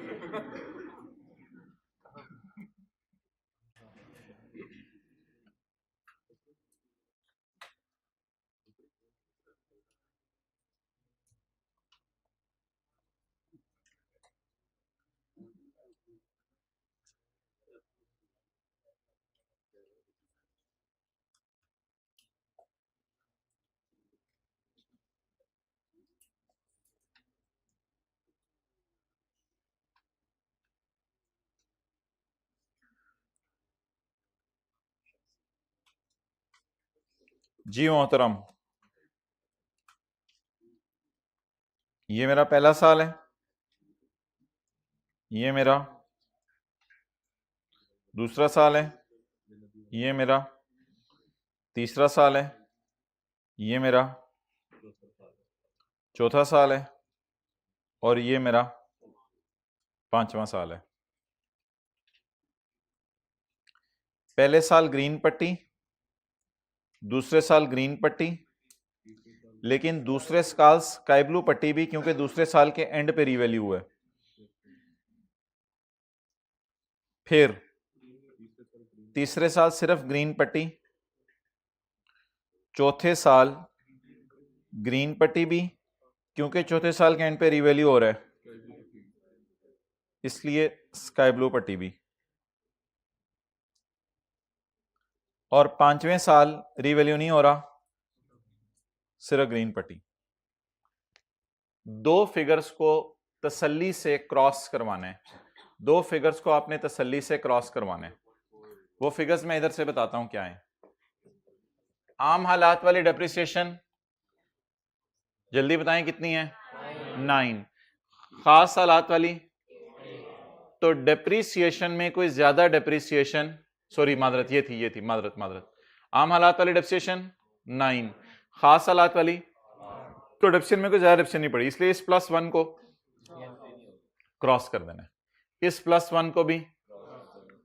B: जी मोहतरम, ये मेरा पहला साल है, ये मेरा दूसरा साल है, ये मेरा तीसरा साल है, ये मेरा चौथा साल है, और ये मेरा 5वां साल है। पहले साल ग्रीन पट्टी, दूसरे साल ग्रीन पट्टी, लेकिन दूसरे साल स्काई ब्लू पट्टी भी, क्योंकि दूसरे साल के एंड पे रीवैल्यू है। फिर तीसरे साल सिर्फ ग्रीन पट्टी, चौथे साल ग्रीन पट्टी भी, क्योंकि चौथे साल के एंड पे रीवैल्यू हो रहा है, इसलिए स्काई ब्लू पट्टी भी। और 5वें साल रीवैल्यू नहीं हो रहा, सिर्फ ग्रीन पट्टी। दो फिगर्स को तसल्ली से क्रॉस करवाना है, दो फिगर्स को आपने तसल्ली से क्रॉस करवाना है। वो फिगर्स मैं इधर से बताता हूं क्या है। आम हालात वाली डेप्रिसिएशन जल्दी बताएं कितनी है? 9। खास हालात वाली, तो डेप्रिसिएशन में कोई ज्यादा डेप्रिसिएशन, सॉरी मादरत ये थी मादरत। आम हालात वाली डेप्रिसिएशन 9, खास हालात वाली तो डेप्रिसिएशन में कोई ज्यादा डेप्रिसिएशन नहीं पड़ी, इसलिए इस +1 को क्रॉस कर देना है, इस +1 को भी।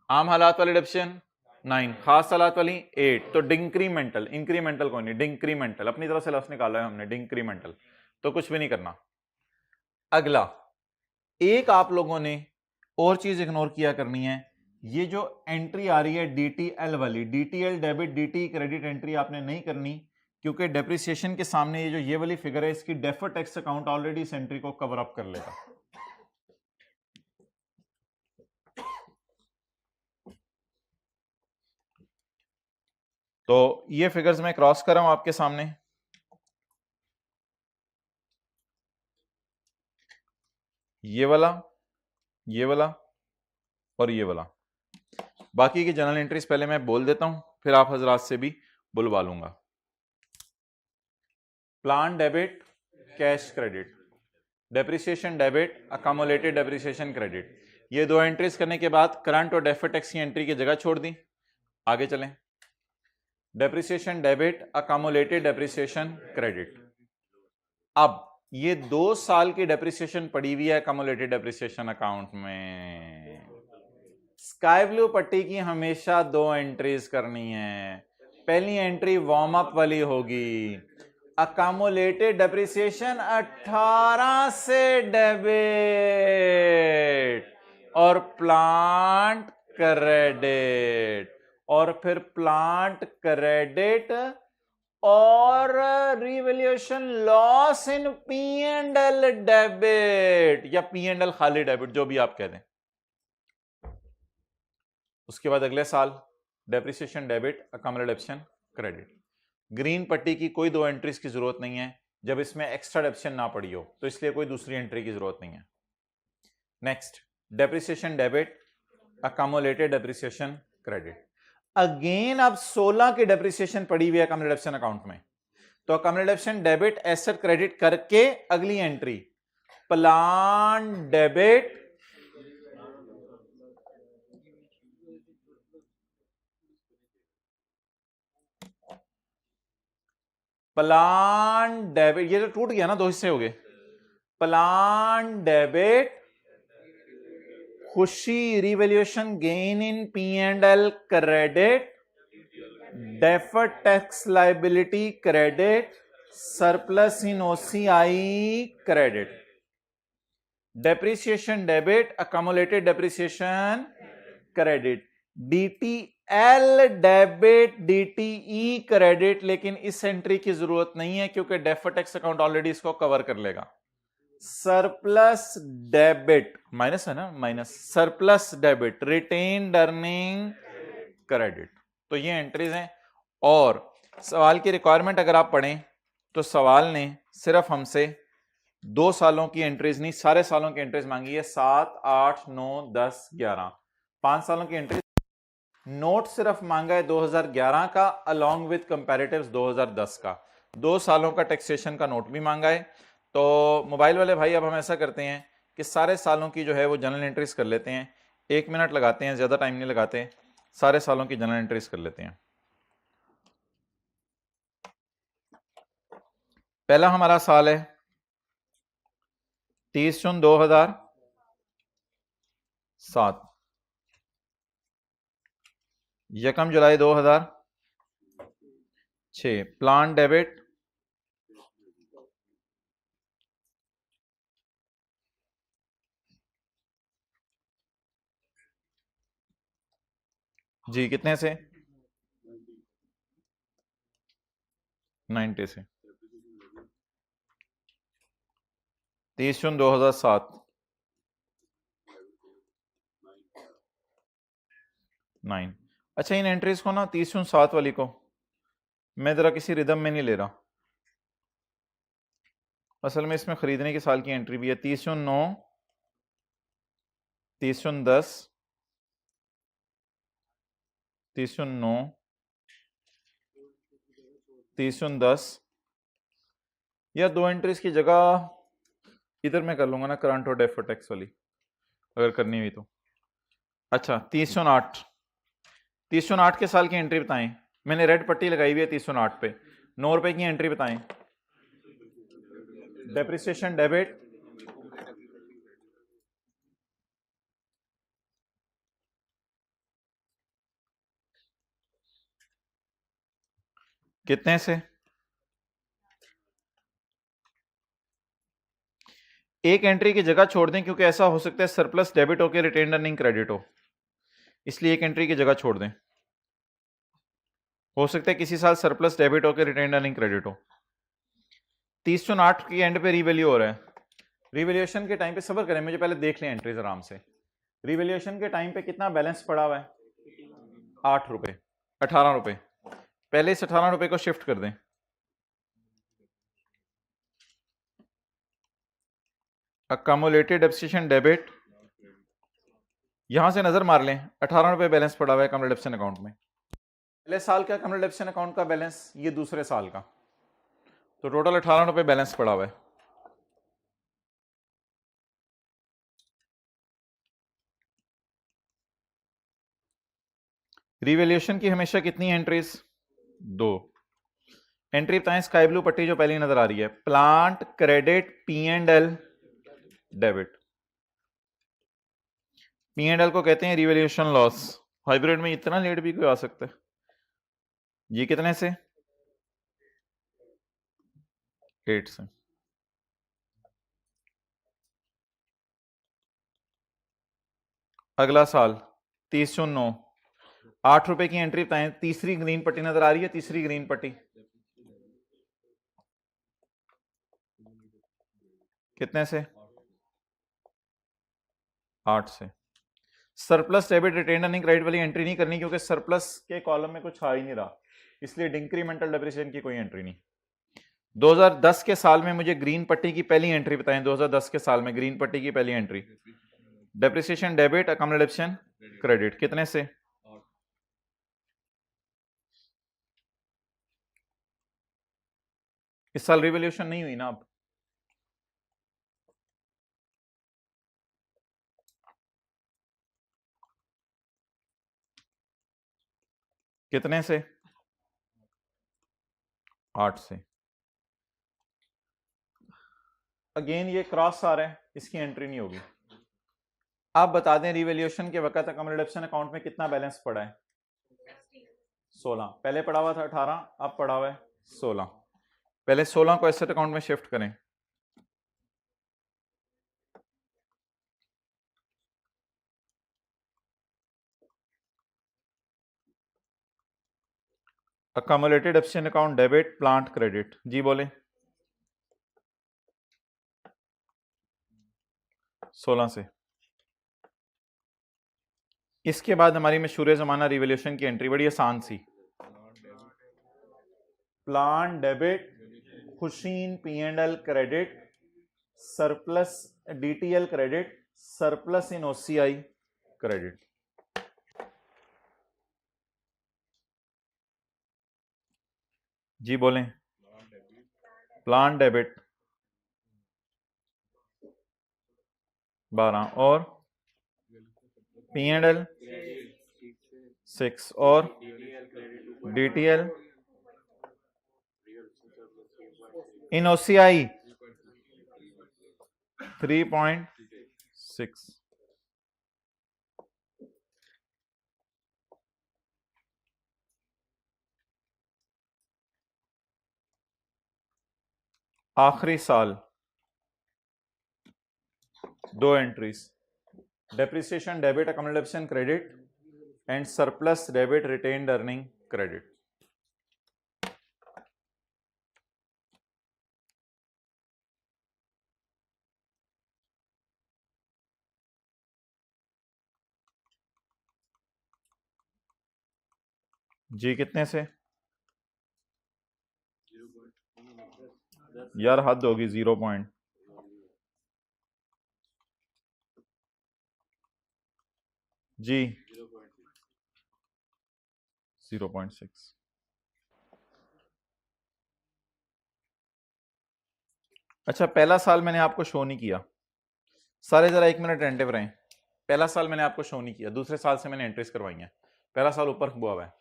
B: आम हालात वाली डेप्रिसिएशन 9, खास हालात वाली 8, तो डिंक्रीमेंटल, इंक्रीमेंटल कोई नहीं, डिंक्रीमेंटल अपनी तरफ से लफ्ज निकाला है हमने, डिंक्रीमेंटल, तो कुछ भी नहीं करना। अगला एक आप लोगों ने और चीज इग्नोर किया करनी है, ये जो एंट्री आ रही है DTL वाली, DTL debit DT credit entry आपने नहीं करनी, क्योंकि डेप्रिसिएशन के सामने ये वाली फिगर है, इसकी डेफर्ड टैक्स अकाउंट ऑलरेडी इस एंट्री को कवर अप कर लेगा। तो ये फिगर्स मैं क्रॉस कर रहा हूं आपके सामने, ये वाला और ये वाला। बाकी की जनरल एंट्रीज पहले मैं बोल देता हूं, फिर आप हजरात से भी बुलवा लूंगा। Plan debit, cash credit, depreciation debit, accumulated depreciation credit, ये दो एंट्रीज करने के बाद करंट और डेफर्ड टैक्स की एंट्री की जगह छोड़ दी। आगे चलें, depreciation debit, accumulated depreciation credit. अब ये 2 साल की डेप्रिसिएशन पड़ी हुई है अकामुलेटेड डेप्रिसिएशन अकाउंट में। स्काई ब्लू पट्टी की हमेशा 2 एंट्रीज करनी है। पहली एंट्री वार्म अप वाली होगी, अकामुलेटेड डेप्रिसिएशन 18 से डेबिट और प्लांट क्रेडिट, और फिर प्लांट क्रेडिट और revaluation loss in P&L debit या P&L खाली डेबिट, जो भी आप कह दें। उसके बाद अगले साल depreciation debit, accumulated depreciation credit. Green पट्टी की कोई 2 एंट्रीज की जरूरत नहीं है जब इसमें एक्स्ट्रा डेप्रिसिएशन ना पड़ी हो, तो इसलिए कोई दूसरी एंट्री की जरूरत नहीं है। Next, depreciation debit, accumulated depreciation credit. Again अब 16 की डेप्रिसिएशन पड़ी हुई है अकामुलेटेड डेप्रिसिएशन अकाउंट में, तो accumulated depreciation debit asset credit करके अगली entry plan debit, plan debit, ये तो टूट गया ना, 2 हिस्से हो गए। प्लान डेबिट, खुशी revaluation gain in P&L credit, deferred tax liability credit, surplus in OCI credit. Depreciation debit, accumulated depreciation credit, DTL debit DTE credit, लेकिन इस एंट्री की जरूरत नहीं है क्योंकि डेफर्ड टैक्स अकाउंट ऑलरेडी इसको कवर कर लेगा। सरप्लस डेबिट, माइनस है ना, minus, surplus debit, retained earning credit. तो ये एंट्रीज हैं। और सवाल की रिक्वायरमेंट अगर आप पढ़ें तो सवाल ने सिर्फ हमसे 2 सालों की एंट्रीज नहीं, सारे सालों की एंट्रीज मांगी है, 7, 8, 9, 10, 11, 5 सालों की एंट्रीज। नोट सिर्फ मांगा है 2011 का अलॉन्ग विद कंपैरेटिव्स 2010 का, 2 सालों का टैक्सेशन का नोट भी मांगा है। तो मोबाइल वाले भाई अब हम ऐसा करते हैं कि सारे सालों की जो है वो जनरल एंट्रीज कर लेते हैं, 1 मिनट लगाते हैं, ज्यादा टाइम नहीं लगाते, सारे सालों की जनरल एंट्रीज कर लेते हैं। पहला हमारा साल है 30 जून 2007, 1 जुलाई 2006, प्लान डेबिट, जी कितने से? 90 से। 30 जून 2007, 9। अच्छा, इन एंट्रीज को ना 30 जून 7 वाली को मैं जरा किसी रिदम में नहीं ले रहा, असल में इसमें खरीदने के साल की एंट्री भी है 30/9, 30/10, 30/9, 30/10, या दो एंट्रीज की जगह इधर मैं कर लूंगा ना करंट और डेफर्ड टैक्स वाली, अगर करनी हुई तो। अच्छा 30/8, 30/8 के साल की एंट्री बताएं। मैंने रेड पट्टी लगाई हुई है 30/8 पे। 9 रुपए की एंट्री बताएं। डेप्रिसिएशन डेबिट, कितने से? एक एंट्री की जगह छोड़ दें, क्योंकि ऐसा हो सकता है सरप्लस डेबिट हो के रिटेन अर्निंग क्रेडिट हो, इसलिए एक एंट्री की जगह छोड़ दें। हो सकता है किसी साल सरप्लस डेबिट हो के रिटेन अर्निंग क्रेडिट हो। 30/8 की एंड पे रीवैल्यू हो रहा है। रिवैल्यूएशन के टाइम पे सब्र करें, मुझे पहले देख लें एंट्रीज आराम से। रिवैल्यूएशन के टाइम पे कितना बैलेंस पड़ा हुआ है? 8 रुपए, 18 रुपए। पहले इस 18 रुपए को शिफ्ट कर दें। अक्यूमुलेटेड डेप्रिसिएशन डेबिट, यहां से नजर मार लें, 18 रुपए बैलेंस पड़ा हुआ है अक्यूमुलेटेड डेप्रिसिएशन अकाउंट में। पहले साल का अक्यूमुलेटेड डेप्रिसिएशन अकाउंट का बैलेंस, ये दूसरे साल का, तो टोटल 18 रुपए बैलेंस पड़ा हुआ है। रिवैल्यूएशन की हमेशा कितनी एंट्रीज? 2 एंट्री बताएं। स्काई ब्लू पट्टी जो पहली नजर आ रही है, plant credit P&L debit. P&L को कहते हैं रिवैल्यूएशन लॉस। हाइब्रिड में इतना लेट भी कोई आ सकता है। ये कितने से? 8 से। अगला साल 30/9, 8 रुपए की एंट्री बताएं। तीसरी ग्रीन पट्टी नजर आ रही है, तीसरी ग्रीन पट्टी, कितने से? 8 से। Surplus debit retain earning credit वाली एंट्री नहीं करनी, क्योंकि सरप्लस के कॉलम में कुछ आ ही नहीं रहा, इसलिए इंक्रीमेंटल डेप्रिसिएशन की कोई एंट्री नहीं। 2010 के साल में मुझे ग्रीन पट्टी की पहली एंट्री बताएं। 2010 के साल में ग्रीन पट्टी की पहली entry, depreciation debit accumulated depreciation credit, कितने से? 8। इस साल रिवैल्यूएशन नहीं हुई ना अब। कितने से? 8 से। अगेन ये क्रॉस आ रहा है, इसकी एंट्री नहीं होगी। आप बता दें रिवैल्यूएशन के वक्त अकाउमुलेटेड डेप्रिसिएशन अकाउंट में कितना बैलेंस पड़ा है? 16। पहले पड़ा हुआ था 18, अब पड़ा हुआ है 16। पहले 16 को एसेट अकाउंट में शिफ्ट करें। Accumulated depreciation account debit plant credit, जी बोले। 16 से। इसके बाद हमारी मशहूर जमाना रिवैल्यूएशन की एंट्री, बड़ी आसान सी। प्लान डेबिट, खुशीन P&L credit, surplus DTL credit, surplus in OCI credit. जी बोलें। प्लान डेबिट 12 और P&L 6 और DTL इन OCI 3.6। आखिरी साल 2 entries, depreciation debit accumulated depreciation credit and surplus debit retained earning credit. जी कितने से? यार हद होगी 0 पॉइंट। जी 0.6। अच्छा पहला साल मैंने आपको शो नहीं किया, सारे जरा 1 मिनट अटेंटिव रहें। पहला साल मैंने आपको शो नहीं किया, दूसरे साल से मैंने एंट्रीज करवाई हैं। पहला साल ऊपर हुआ हुआ है।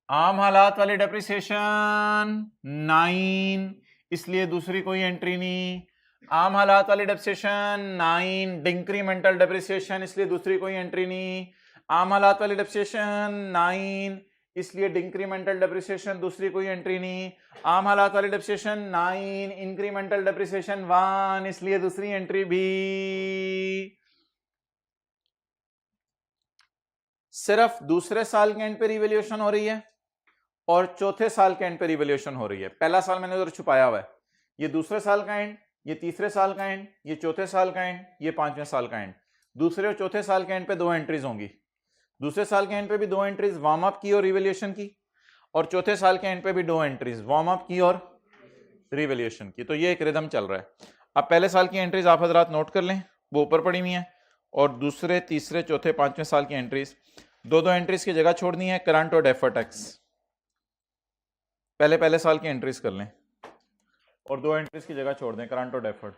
B: आम हालात वाली डेप्रिसिएशन 9, इसलिए दूसरी कोई एंट्री नहीं। आम हालात वाली डेप्रिसिएशन 9, डिंक्रीमेंटल डेप्रिसिएशन, इसलिए दूसरी कोई एंट्री नहीं। आम हालात वाली डेप्रिसिएशन 9, इसलिए डिंक्रीमेंटल डेप्रिसिएशन दूसरी कोई एंट्री नहीं। आम हालात वाली डेप्रिसिएशन 9, इंक्रीमेंटल डेप्रिसिएशन 1, इसलिए दूसरी एंट्री भी। सिर्फ दूसरे साल के एंड पे रिवैल्यूएशन हो रही है और चौथे साल के एंड पे रिवैल्यूएशन हो रही है। पहला साल मैंने उधर छुपाया हुआ है, ये दूसरे साल का एंड, ये तीसरे साल का एंड, ये चौथे साल का एंड, ये पांचवें साल का एंड। दूसरे और चौथे साल के एंड पे 2 एंट्रीज होंगी। दूसरे साल के एंड पे भी 2 एंट्रीज वार्म अप की और रिवैल्यूएशन की, और चौथे साल के एंड पे भी 2 एंट्रीज वार्म अप की और रिवैल्यूएशन की। तो ये एक रिदम चल रहा है। अब पहले साल की एंट्रीज आप हजरात नोट कर लें, वो ऊपर पड़ी हुई है, और दूसरे तीसरे चौथे पांचवें साल की एंट्रीज, 2-2 एंट्रीज की जगह छोड़नी है करंट और डेफर्ड टैक्स। पहले साल की एंट्रीज कर लें और 2 एंट्रीज की जगह छोड़ दें करंट और डेफर्ड।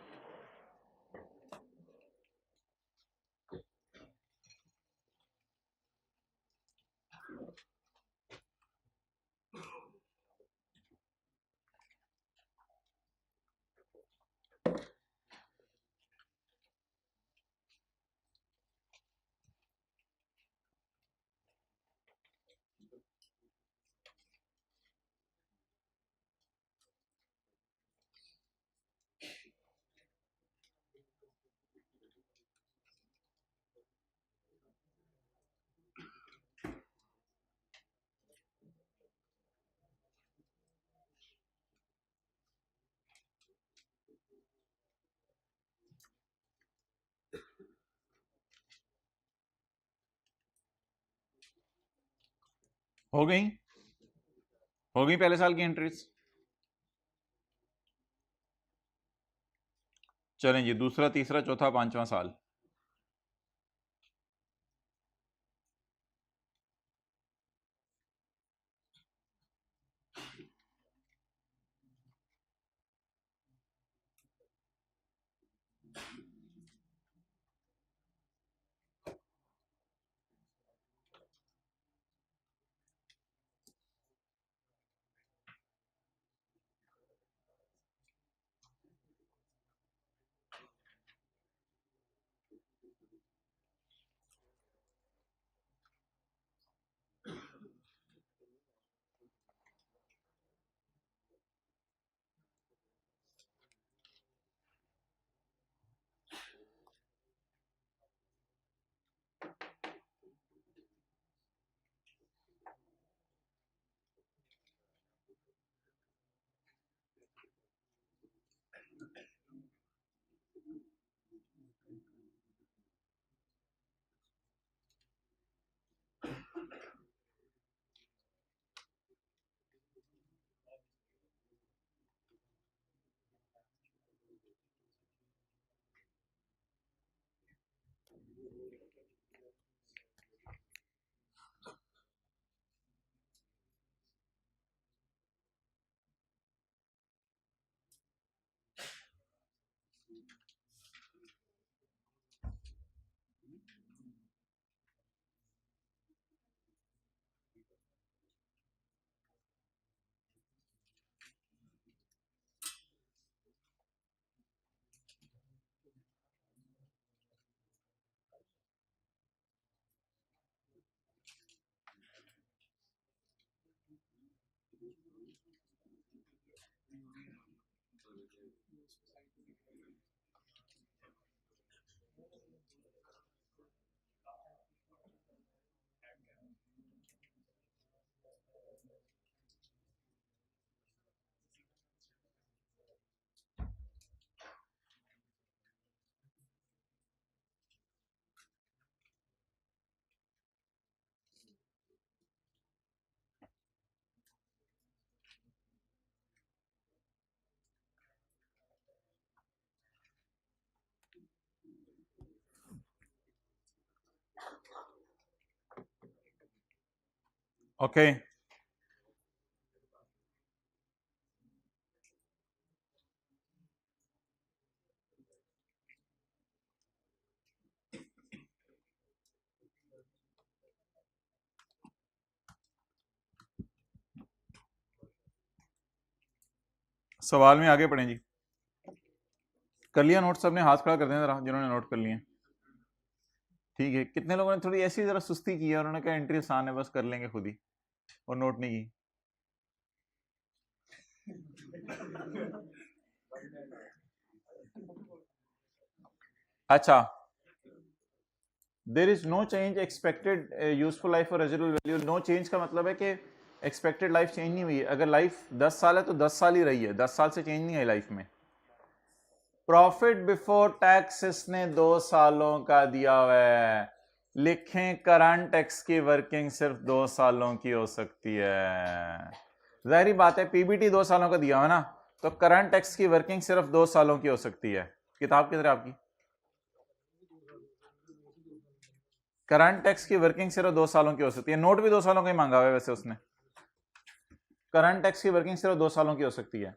B: हो गई पहले साल की एंट्रीज। चलें जी, दूसरा तीसरा चौथा पांचवा साल। ओके सवाल में आगे पढ़ें जी। कर लिया नोट सबने? हाथ खड़ा कर दें जरा जिन्होंने नोट कर लिए। ठीक है, कितने लोगों ने थोड़ी ऐसी जरा सुस्ती की है, उन्होंने कहा एंट्री आसान है बस कर लेंगे खुद ही, और नोट नहीं की। अच्छा, there is no change expected useful life और रेजिडुअल वैल्यू। नो चेंज का मतलब है कि एक्सपेक्टेड लाइफ चेंज नहीं हुई है। अगर लाइफ 10 साल है तो 10 साल ही रही है, 10 साल से चेंज नहीं है लाइफ में। प्रॉफिट बिफोर टैक्स इसने 2 सालों का दिया हुआ है, लिखें करंट टैक्स की वर्किंग सिर्फ 2 सालों की हो सकती है। जाहिर बात है पीबीटी 2 सालों का दिया हुआ है ना, तो करंट टैक्स की वर्किंग सिर्फ 2 सालों की हो सकती है। किताब किधर है आपकी? करंट टैक्स की वर्किंग सिर्फ 2 सालों की हो सकती है। नोट भी 2 सालों का ही मांगा हुआ है वैसे उसने। करंट टैक्स की वर्किंग सिर्फ 2 सालों की हो सकती है।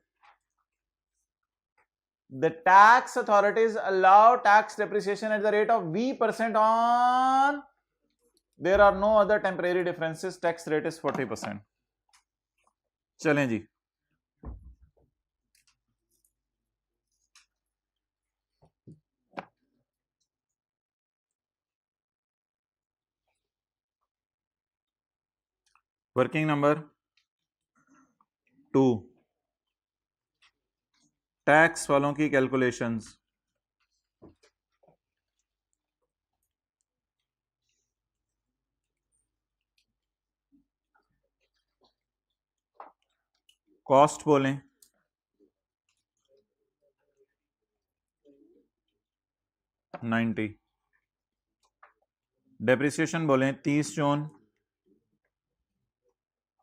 B: The tax authorities allow tax depreciation at the rate of V% on, there are no other temporary differences, tax rate is 40%. चलें जी, वर्किंग नंबर 2, टैक्स वालों की कैलकुलेशंस। कॉस्ट बोलें 90, डेप्रिसिएशन बोलें 30 जून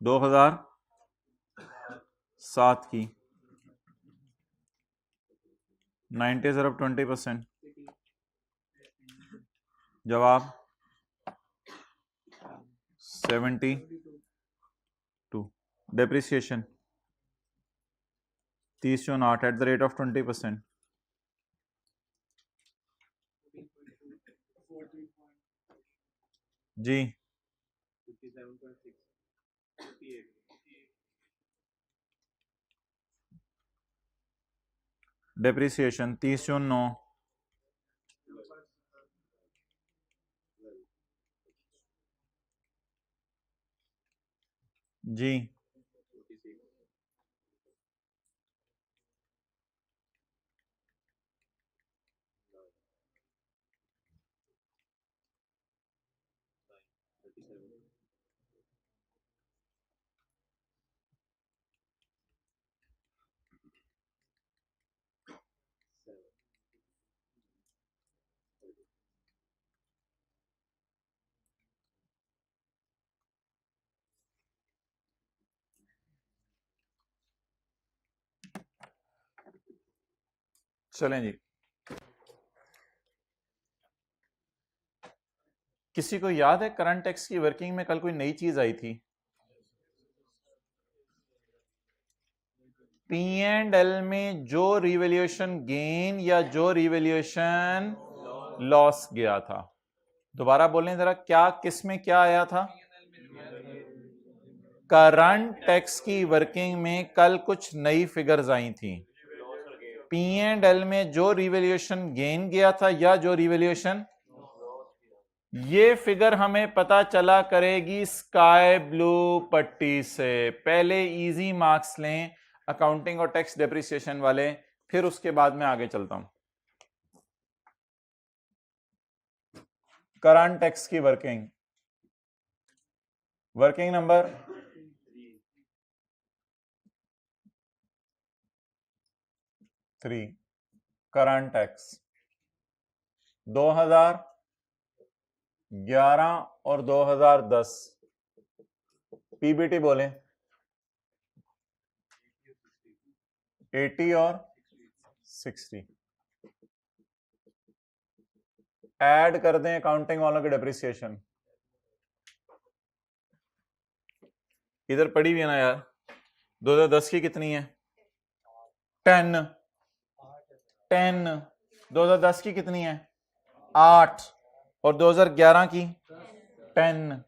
B: 2007 की, 90 ज़रब 20%, जवाब 72। डेप्रिसिएशन 30 जून 8 एट द रेट ऑफ 20%, जी depreciation 30 जून 9, जी चलें जी। किसी को याद है करंट टैक्स की वर्किंग में कल कोई नई चीज आई थी? पी एंड एल में जो रिवैल्यूएशन गेन या जो रिवैल्यूएशन लॉस गया था, दोबारा बोलें जरा, क्या किस में क्या आया था? करंट टैक्स की वर्किंग में कल कुछ नई फिगर्स आई थी। पी एंड एल में जो रिवैल्यूएशन गेन गया था या जो रिवैल्यूएशन, ये फिगर हमें पता चला करेगी स्काई ब्लू पट्टी से। पहले इजी मार्क्स लें अकाउंटिंग और टैक्स डेप्रिसिएशन वाले, फिर उसके बाद में आगे चलता हूं। करंट टैक्स की working, working number 3, current tax 2011 और 2010, पीबीटी बोलें 80 और 60, ऐड कर दें अकाउंटिंग वालों की डेप्रिसिएशन, इधर पड़ी हुई है ना यार, 2010 की कितनी है? 10 10 2010 की कितनी है? 8 और 2011 की 10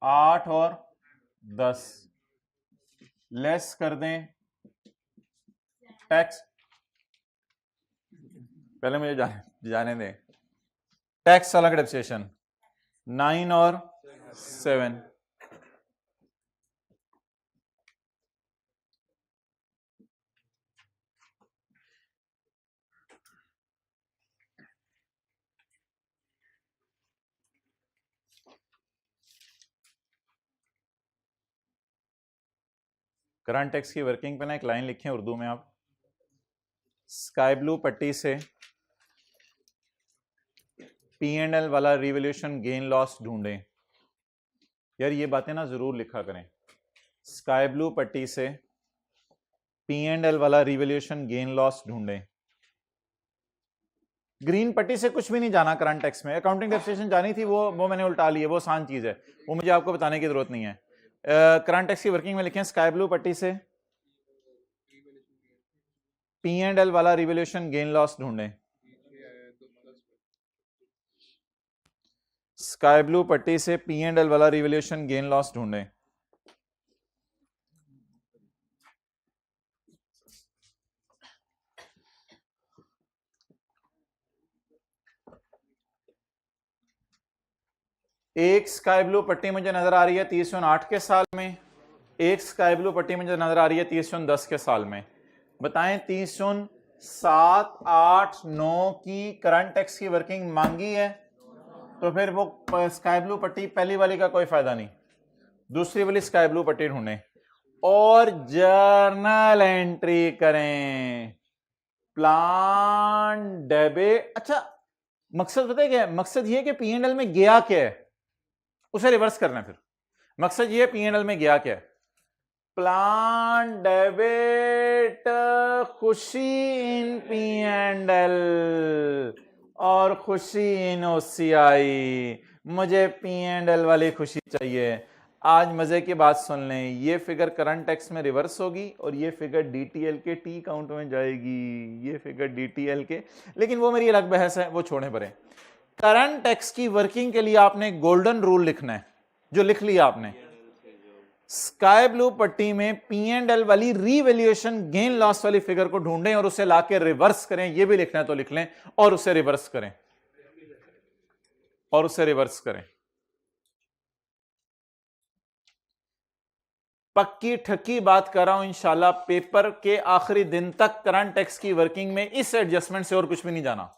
B: 8 और 10 लेस कर दें टैक्स, पहले मुझे जाने दें, टैक्स अलग डेप्रिसिएशन 9 और 7 करंट टैक्स की वर्किंग पे ना एक लाइन लिखें उर्दू में आप, स्काई ब्लू पट्टी से P&L वाला रिवोल्यूशन गेन लॉस ढूंढें। यार ये बातें ना जरूर लिखा करें, स्काई ब्लू पट्टी से P&L वाला रिवोल्यूशन गेन लॉस ढूंढें। ग्रीन पट्टी से कुछ भी नहीं जाना करंट टैक्स में, अकाउंटिंग डेप्रिसिएशन जानी थी वो मैंने उल्टा ली है, वो आसान चीज है, वो मुझे आपको बताने की जरूरत नहीं है। करंट टैक्स की वर्किंग में लिखें स्काई ब्लू पट्टी से P&L वाला रिवोल्यूशन गेन लॉस ढूंढें। स्काई ब्लू पट्टी से P&L वाला रिवोल्यूशन गेन लॉस ढूंढें। एक स्काई ब्लू पट्टी मुझे नजर आ रही है 3008 के साल में, एक स्काई ब्लू पट्टी मुझे नजर आ रही है 3010 के साल में। बताएं 3007 8 9 की करंट टैक्स की वर्किंग मांगी है, तो फिर वो स्काई ब्लू पट्टी पहली वाली का कोई फायदा नहीं, दूसरी वाली स्काई ब्लू पट्टी ढूंढें और जर्नल एंट्री करें प्लान डेबिट। अच्छा मकसद पता है क्या है? मकसद ये कि P&L में गया क्या है उसे रिवर्स करना है। फिर मकसद ये P&L में गया क्या है, प्लान डेबिट खुशी इन P&L और खुशी इन OCI। मुझे P&L वाली खुशी चाहिए। आज मजे की बात सुन लें, ये फिगर करंट टैक्स में रिवर्स होगी और ये फिगर DTL के टी काउंट में जाएगी, ये फिगर DTL के, लेकिन वो मेरी अलग बहस है, वो छोड़ने पड़े। करंट टैक्स की वर्किंग के लिए आपने गोल्डन रूल लिखना है, जो लिख लिया आपने, स्काई ब्लू पट्टी में P&L वाली रीवैल्यूएशन गेन लॉस वाली फिगर को ढूंढें और उसे लाके रिवर्स करें। ये भी लिखना है तो लिख लें और उसे रिवर्स करें और उसे रिवर्स करें। पक्की ठक्की बात कर रहा हूं, इंशाल्लाह पेपर के आखिरी दिन तक करंट टैक्स की वर्किंग में इस एडजस्टमेंट से और कुछ भी नहीं जाना,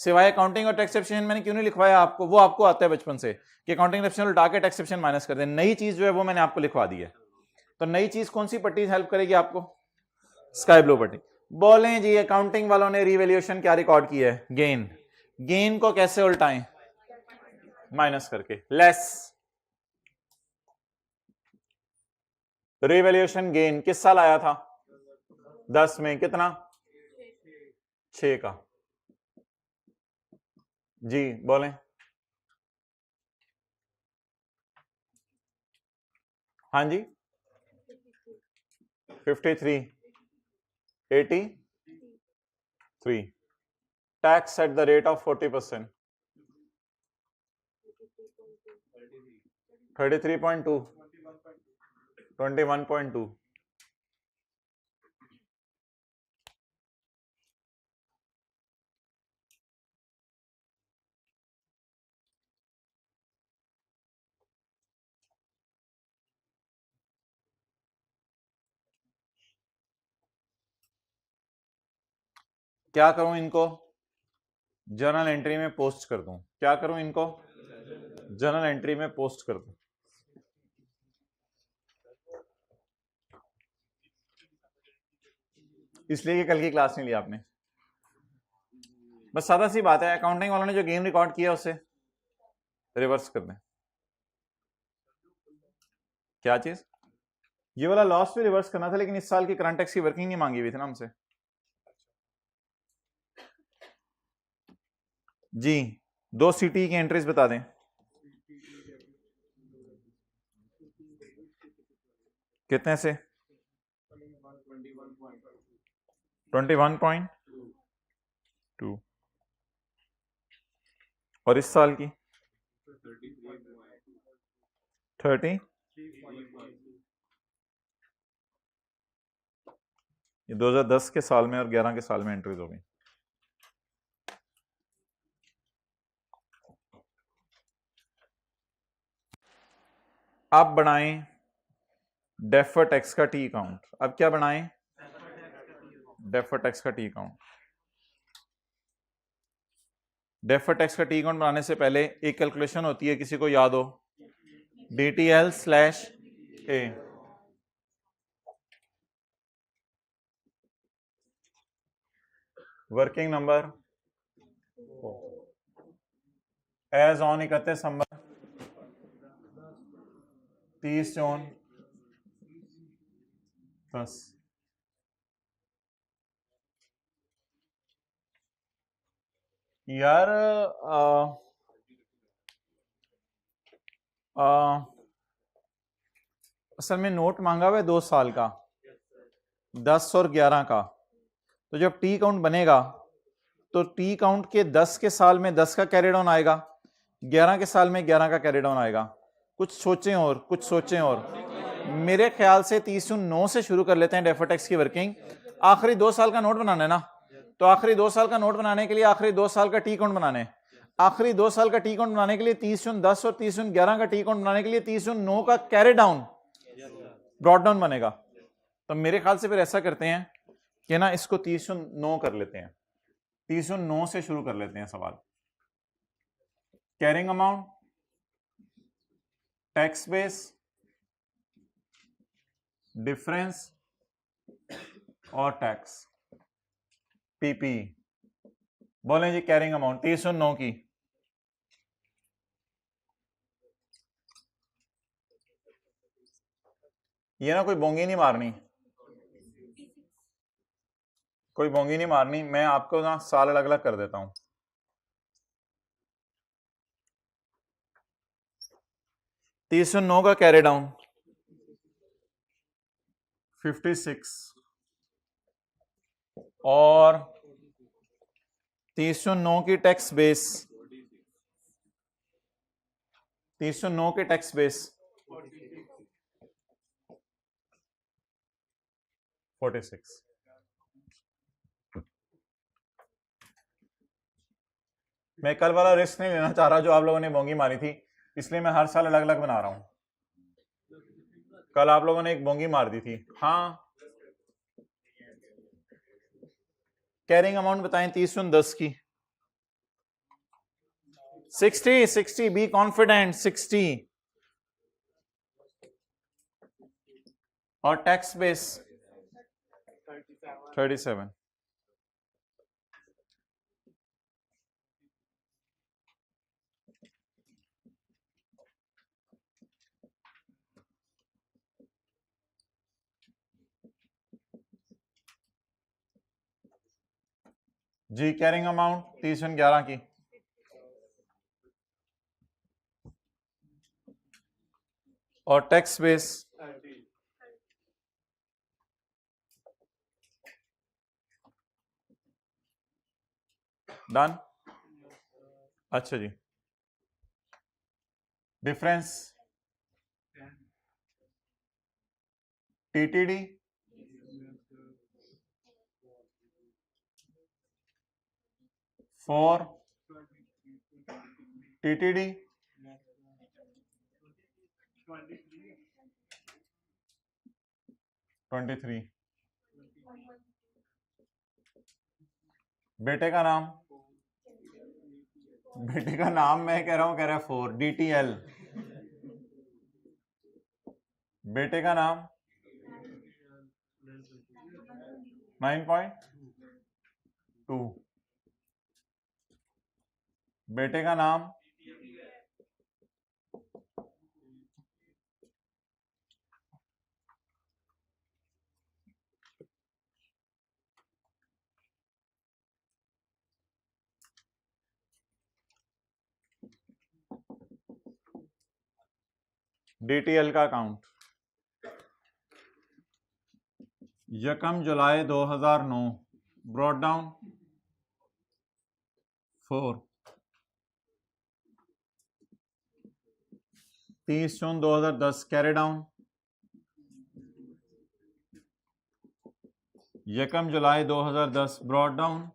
B: सिवाय अकाउंटिंग और टैक्स एक्सेप्शन। मैंने क्यों नहीं लिखवाया आपको, वो आपको आता है बचपन से कि अकाउंटिंग एक्सेप्शन उल्टा के टैक्स एक्सेप्शन माइनस कर दें। नई चीज जो है वो मैंने आपको लिखवा दी है, तो नई चीज कौन सी पट्टी हेल्प करेगी आपको? स्काई ब्लू पट्टी। बोलें जी अकाउंटिंग वालों ने रिवैल्यूएशन क्या रिकॉर्ड किया है? गेन। गेन को कैसे उल्टाएं? माइनस करके। लेस रिवैल्यूएशन गेन किस साल आया था? 10 में। कितना? 6 का। जी बोलें। हाँ जी 53 83 tax at the rate of 40%। 33.2 21.2। क्या करूं इनको? जर्नल एंट्री में पोस्ट कर दूं। क्या करूं इनको? जर्नल एंट्री में पोस्ट कर दूं। इसलिए कि कल की क्लास नहीं ली आपने। बस सादा सी बात है, अकाउंटिंग वालों ने जो गेन रिकॉर्ड किया उसे रिवर्स कर दें। क्या चीज? ये वाला लॉस भी रिवर्स करना था, लेकिन इस साल की करंट टैक्स की वर्किंग नहीं मांगी हुई थी ना हमसे। जी 2 CT की एंट्रीज बता दें। कितने से? 21.2। और इस साल की 30। ये 2010 के साल में और 11 के साल में एंट्रीज हो गई। आप बनाएं डेफर टैक्स का टी अकाउंट। अब क्या बनाएं? डेफर टैक्स का टी अकाउंट। डेफर टैक्स का टी अकाउंट बनाने से पहले एक कैलकुलेशन होती है, किसी को याद हो? DTL/A। Working number as on 31 दिसंबर, 30 जून 10। यार असल में नोट मांगा हुआ है 2 साल का, 10 और 11 का। तो जब टी काउंट बनेगा तो टी काउंट के 10 के साल में 10 का कैरी डाउन आएगा, 11 के साल में 11 का कैरी डाउन आएगा। कुछ सोचें और मेरे ख्याल से 30/9 से शुरू कर लेते हैं डेफर टैक्स की वर्किंग। आखिरी 2 साल का नोट बनाना है ना, तो आखिरी 2 साल का नोट बनाने के लिए आखिरी 2 साल का टी काउंट बनाने, आखिरी 2 साल का टी काउंट बनाने के लिए 30/10 और 30/11 का टी काउंट बनाने के लिए 30/9 का कैरी डाउन ब्रॉड डाउन बनेगा। तो मेरे ख्याल से फिर ऐसा करते हैं कि ना इसको 30/9 कर लेते हैं, 30/9 से शुरू कर लेते हैं सवाल। Carrying amount, tax base, difference और टैक्स, पीपी। बोलें जी कैरिंग अमाउंट 30/9 की। ये ना कोई बोंगी नहीं मारनी, कोई बोंगी नहीं मारनी, मैं आपको ना साल अलग अलग कर देता हूं। 30/9 का कैरी डाउन 56 और 30/9 की टैक्स बेस, 30/9 के टैक्स बेस 46। मैं कल वाला रिस्क नहीं लेना चाह रहा जो आप लोगों ने बोंगी मारी थी, इसलिए मैं हर साल अलग अलग बना रहा हूं। कल आप लोगों ने एक बोंगी मार दी थी। हाँ, कैरिंग अमाउंट बताएं 30/10 की। 60 बी कॉन्फिडेंट 60 और टैक्स बेस 37। जी कैरिंग अमाउंट 30/11 की और टैक्स बेस 30। डन। अच्छा जी, डिफरेंस टीटीडी 4, टीटीडी 23। बेटे का नाम, बेटे का नाम मैं कह रहा हूं, कह रहा है 4 DTL। बेटे का नाम 9.2। बेटे का नाम DTL का अकाउंट 1 जुलाई 2009 ब्रॉट डाउन 4, 30 जून 2010 कैरी डाउन, 1 जुलाई 2010 ब्रॉट डाउन।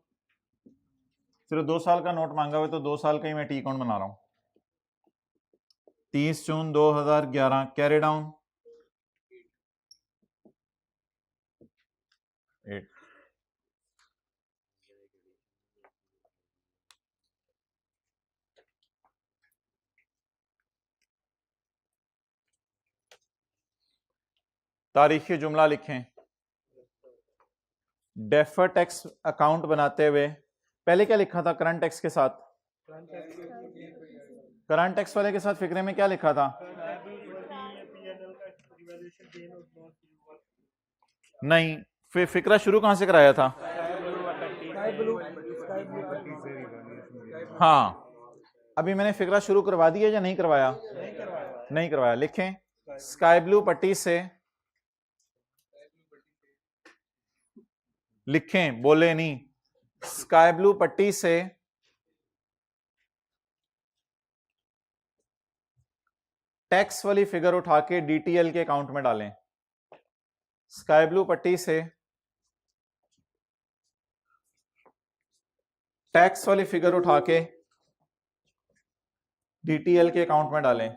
B: सिर्फ 2 साल का नोट मांगा हुआ तो 2 साल का ही मैं टी अकाउंट बना रहा हूं। 30 जून 2011 कैरी डाउन 8। तारीखी जुमला लिखें। डेफर टैक्स अकाउंट बनाते हुए पहले क्या लिखा था करंट टैक्स के साथ? करंट टैक्स वाले के साथ फिक्रे में क्या लिखा था? नहीं, फिर फिक्रा शुरू कहां से कराया था? हाँ, अभी मैंने फिक्रा शुरू करवा दिया या नहीं करवाया? नहीं करवाया। लिखें स्काई ब्लू पट्टी से, लिखें बोले नहीं, स्काई ब्लू पट्टी से टैक्स वाली फिगर उठा के डीटीएल के अकाउंट में डालें। स्काई ब्लू पट्टी से टैक्स वाली फिगर उठा के डीटीएल के अकाउंट में डालें।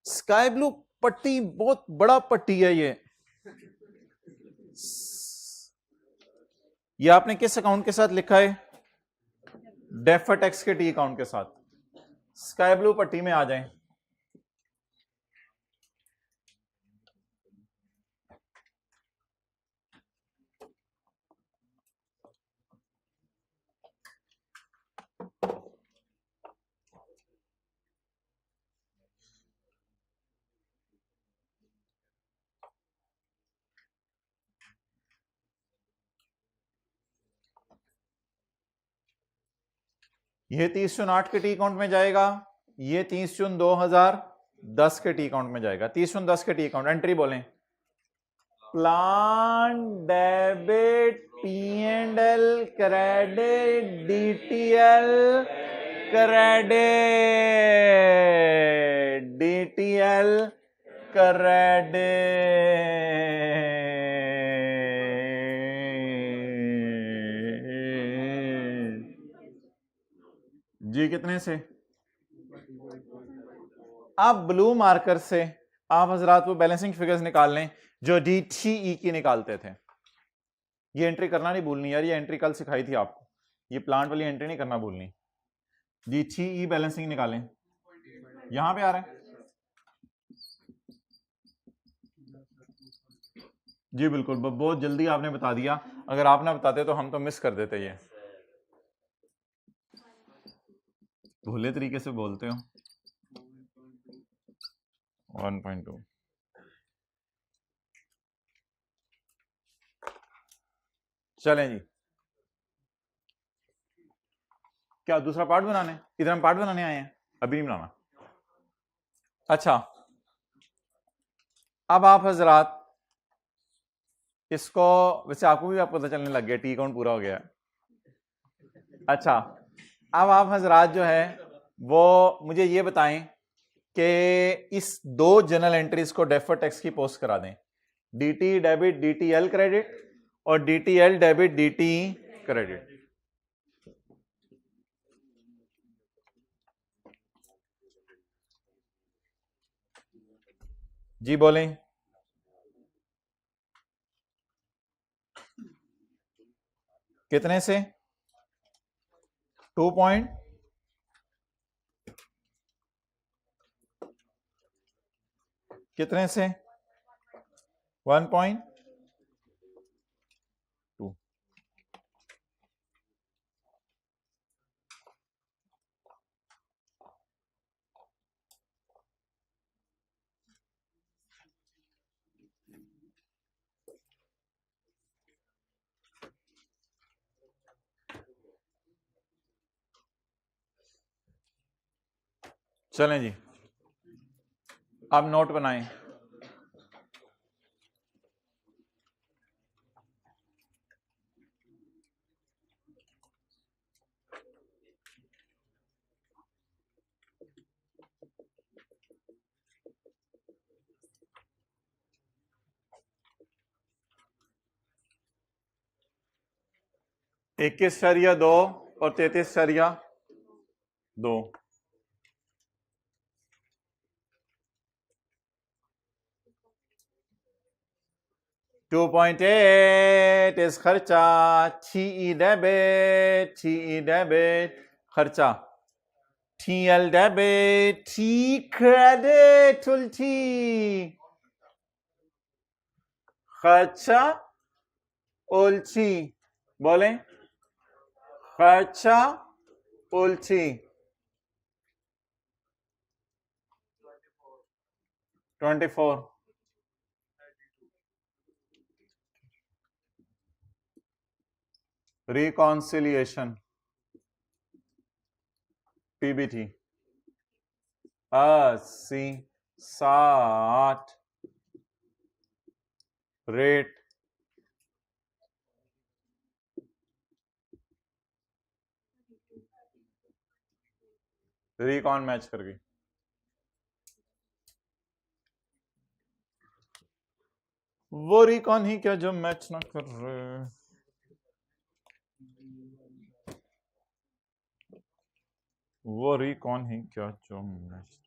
B: स्काई ब्लू पट्टी बहुत बड़ा पट्टी है ये आपने किस अकाउंट के साथ लिखा है? डेफर टैक्स के टी अकाउंट के साथ। स्काई ब्लू पट्टी में आ जाएं। ये 30 जून 8 के टी अकाउंट में जाएगा, ये 30 जून 2010 के टी अकाउंट में जाएगा। 30 जून 10 के टी अकाउंट एंट्री बोलें। Plant debit P&L credit DTL credit DTL credit. जी कितने से? आप ब्लू मार्कर से आप हजरात वो बैलेंसिंग फिगर्स निकाल लें जो DTE की निकालते थे। ये एंट्री करना नहीं भूलनी यार, ये एंट्री कल सिखाई थी आपको, ये प्लांट वाली एंट्री नहीं करना भूलनी। DTE बैलेंसिंग निकालें, यहां पे आ रहा है जी बिल्कुल, बहुत जल्दी आपने बता दिया, अगर आप ना बताते तो हम तो मिस कर देते। ये भूले तरीके से बोलते हो। 1.2 चलें जी, क्या दूसरा पार्ट बनाने? इधर हम पार्ट बनाने आए हैं, अभी नहीं बनाना। अच्छा, अब आप हजरात इसको, वैसे आपको भी आप पता चलने लग गया टी अकाउंट पूरा हो गया। अच्छा, अब आप हजरात जो है वो मुझे ये बताएं कि इस 2 जनरल एंट्रीज को डेफर टैक्स की पोस्ट करा दें। DT डेबिट DTL क्रेडिट और DTL डेबिट DT क्रेडिट। जी बोलें। कितने से? 2 पॉइंट कितने से? 1.2। चलें जी, अब नोट बनाएं। इक्कीस शरिया 2 और 33 शरिया 2। 2.8 is खर्चा, TE डेबिट, TE डेबिट खर्चा, TL डेबिट, T क्रेडिट, उल्टी खर्चा उल्टी, बोलें खर्चा उल्टी। 24 reconciliation PBT 80 60 rate recon match कर गई। वो रिकॉन ही क्या जो मैच ना कर रहे, वो रिकॉन ही क्या जो मैच।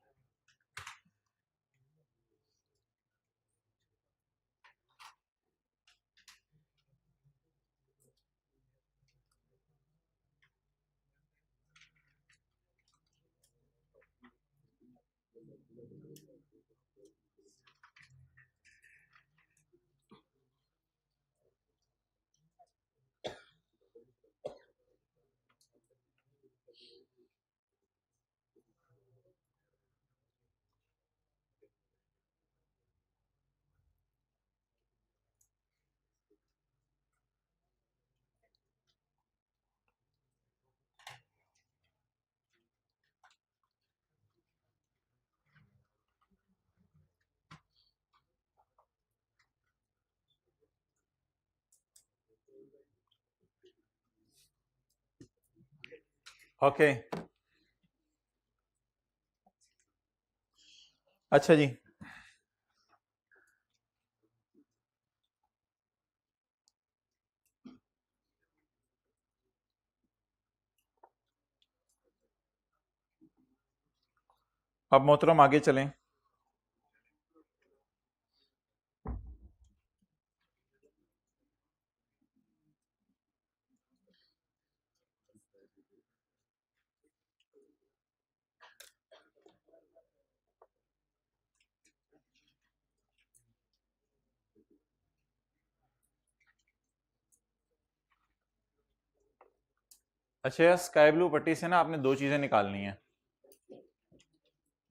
B: ओके अच्छा जी, अब मोहतरम आगे चलें। अच्छा यार, स्काई ब्लू पट्टी से ना आपने दो चीजें निकालनी है।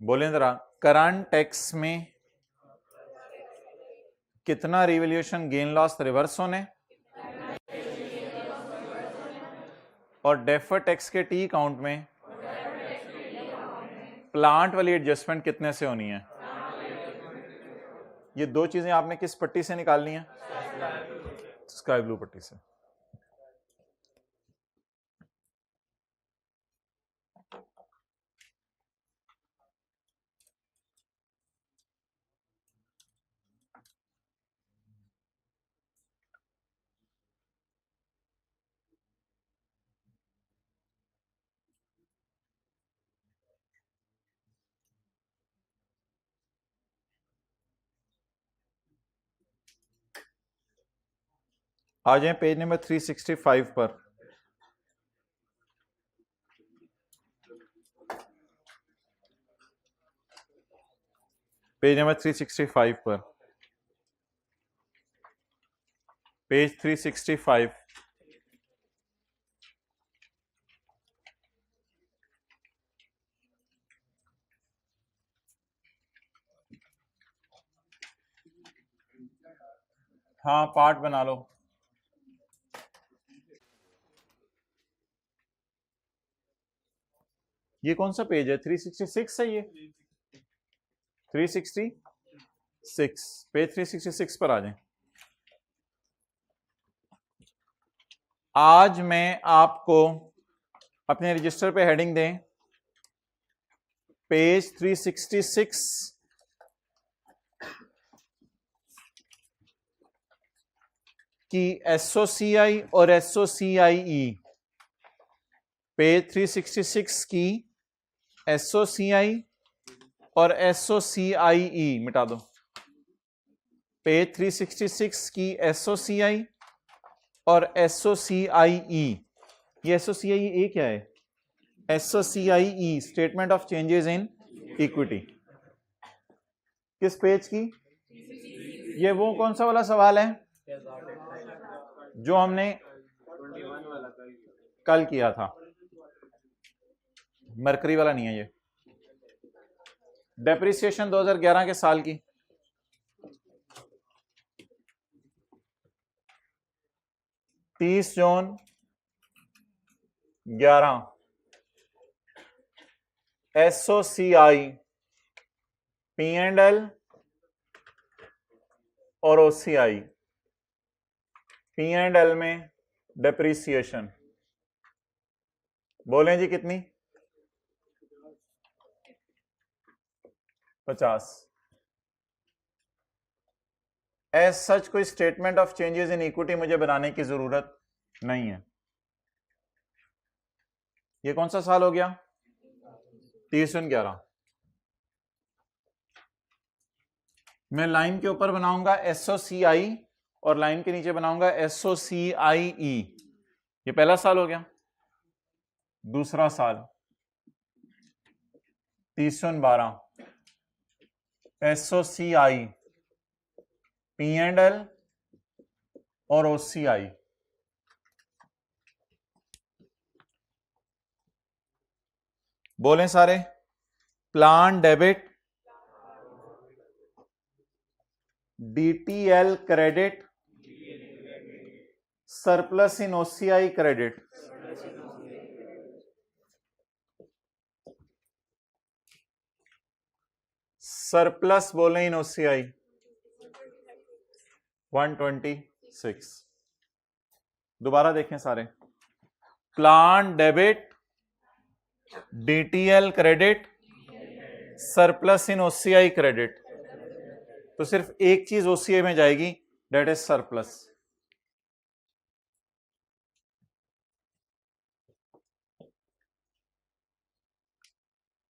B: बोलें जरा, करंट टैक्स में कितना रिवॉल्यूशन गेन लॉस रिवर्स होने, और डेफर टैक्स के टी काउंट में प्लांट वाली एडजस्टमेंट कितने से होनी है। ये दो चीजें आपने किस पट्टी से निकालनी है? स्काई ब्लू पट्टी से। आ जाए पेज नंबर 365 पर। पेज नंबर 365 पर, पेज 365। हाँ पार्ट बना लो। ये कौन सा पेज है? 366 है ये, 366 पेज 366 पर आ जाए। आज मैं आपको अपने रजिस्टर पे हेडिंग दें पेज 366 की SOCI और SOCIE, पेज 366 की SOCI और SOCIE मिटा दो, पेज 366 की SOCI और SOCIE। ये SOCIE क्या है? SOCIE statement of changes in equity, किस पेज की? ये वो कौन सा वाला सवाल है जो हमने कल किया था? मरकरी वाला नहीं है ये। डेप्रिसिएशन 2011 के साल की, तीस जून 11, SOCI, P&L और OCI। P&L में डेप्रिसिएशन बोले जी कितनी? 50। एज सच कोई statement of changes in equity मुझे बनाने की जरूरत नहीं है। ये कौन सा साल हो गया? 30/11। मैं लाइन के ऊपर बनाऊंगा SOCI और लाइन के नीचे बनाऊंगा SOCIE। ये पहला साल हो गया। दूसरा साल 30/12, SOCI, P&L और OCI। बोलें सारे। Plan debit, DTL credit, surplus in OCI credit. Surplus बोले इन OCI 126। दोबारा देखें सारे। Plan debit, DTL credit, surplus in OCI credit. तो सिर्फ एक चीज OCI में जाएगी, डेट इज सरप्लस।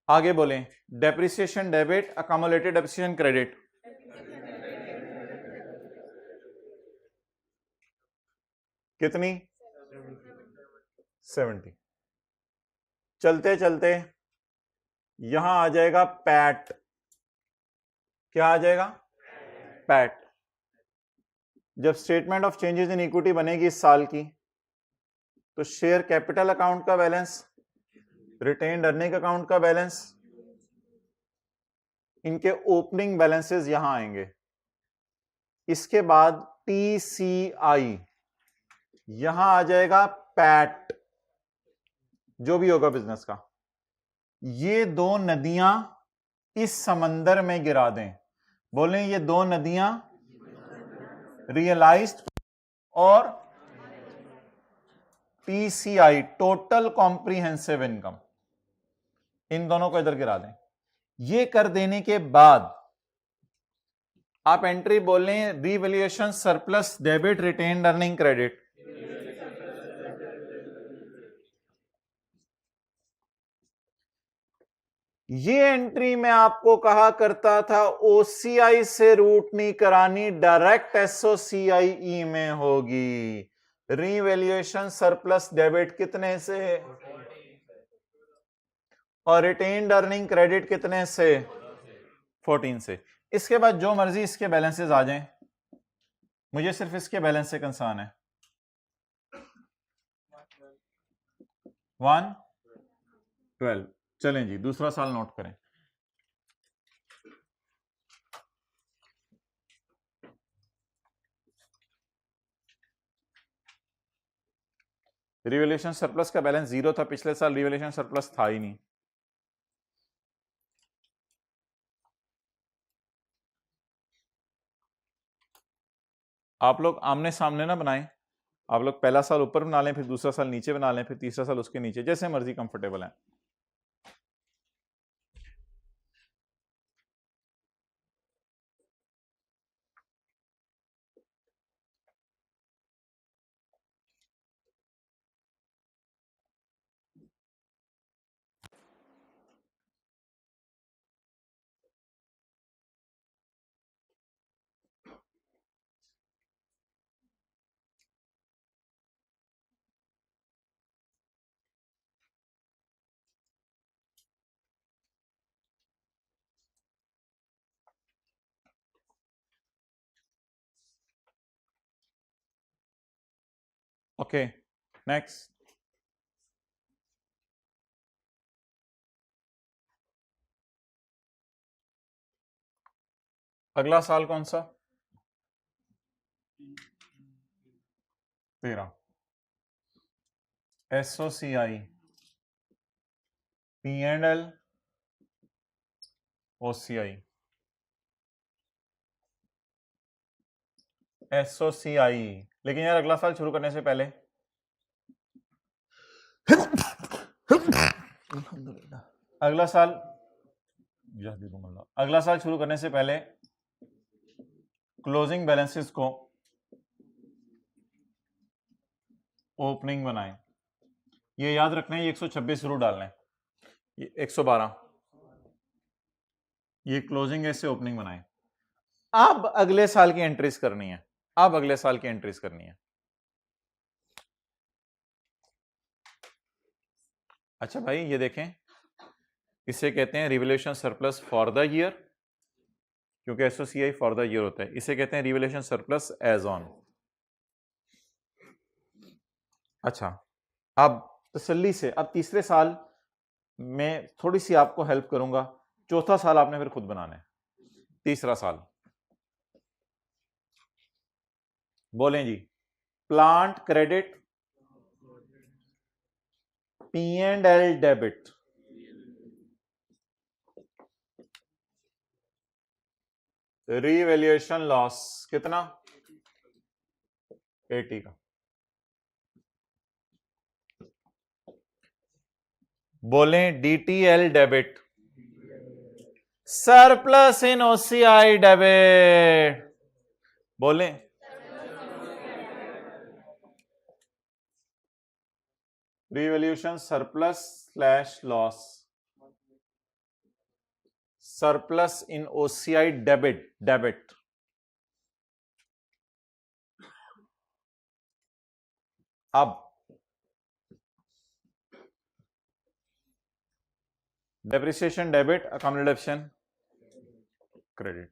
B: आगे बोलें। Depreciation debit, accumulated depreciation credit. कितनी? 70। चलते चलते यहां आ जाएगा पैट। क्या आ जाएगा? पैट। जब statement of changes in equity बनेगी इस साल की, तो शेयर कैपिटल अकाउंट का बैलेंस, रिटेन्ड अर्निंग अकाउंट का बैलेंस, इनके ओपनिंग बैलेंसेस यहां आएंगे। इसके बाद TCI, यहां आ जाएगा पैट, जो भी होगा बिजनेस का। ये दो नदियां इस समंदर में गिरा दें। बोलें ये दो नदियां, रियलाइज्ड और TCI, टोटल कॉम्प्रिहेंसिव इनकम, इन दोनों को इधर गिरा दें। ये कर देने के बाद आप एंट्री बोलें revaluation surplus debit, retained earning credit. ये एंट्री में आपको कहा करता था OCI से रूट नहीं करानी, डायरेक्ट SOCIE में होगी। रीवैल्यूएशन सरप्लस डेबिट कितने से और रिटेन्ड अर्निंग क्रेडिट कितने से? 14 से। इसके बाद जो मर्जी इसके बैलेंसेस आ जाएं, मुझे सिर्फ इसके बैलेंस से कंसर्न है। 112। चलें जी, दूसरा साल नोट करें। रिवैल्यूएशन सरप्लस का बैलेंस 0 था पिछले साल, रिवैल्यूएशन सरप्लस था ही नहीं। आप लोग आमने सामने ना बनाएं, आप लोग पहला साल ऊपर बना लें, फिर दूसरा साल नीचे बना लें, फिर तीसरा साल उसके नीचे, जैसे मर्जी कंफर्टेबल है। Okay, next. अगला साल कौन सा? 13। SOCI, P&L, OCI। SOCI, लेकिन यार अगला साल शुरू करने से पहले अगला साल अगला साल शुरू करने से पहले क्लोजिंग बैलेंसेस को ओपनिंग बनाएं। ये याद रखना है, ये 126 जरूर डालना है, ये 112, ये क्लोजिंग ऐसे ओपनिंग बनाएं। अब अगले साल की एंट्रीज करनी है, अब अगले साल की एंट्रीज करनी है। अच्छा भाई ये देखें, इसे कहते हैं revaluation surplus for the year, क्योंकि एसओसीआई फॉर द ईयर होता है। इसे कहते हैं रिवैल्यूएशन सरप्लस एज ऑन। अच्छा, अब तसल्ली से, अब तीसरे साल में थोड़ी सी आपको हेल्प करूंगा, चौथा साल आपने फिर खुद बनाना है। तीसरा साल बोलें जी, plant credit, P&L debit, revaluation loss कितना? 80 का। बोलें DTL debit, surplus in OCI debit. बोलें revaluation surplus slash loss, surplus in OCI debit, debit. अब डेप्रिसिएशन डेबिट, अकोमोडेशन क्रेडिट,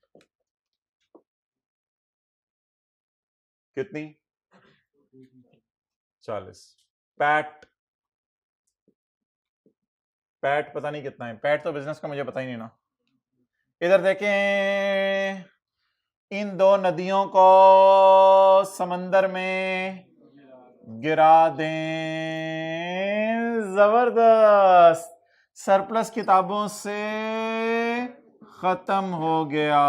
B: कितनी? 40। पैट, पैट पता नहीं कितना है, पैट तो बिजनेस का मुझे पता ही नहीं ना। इधर देखें, इन दो नदियों को समंदर में गिरा दें। जबरदस्त, सरप्लस किताबों से खत्म हो गया,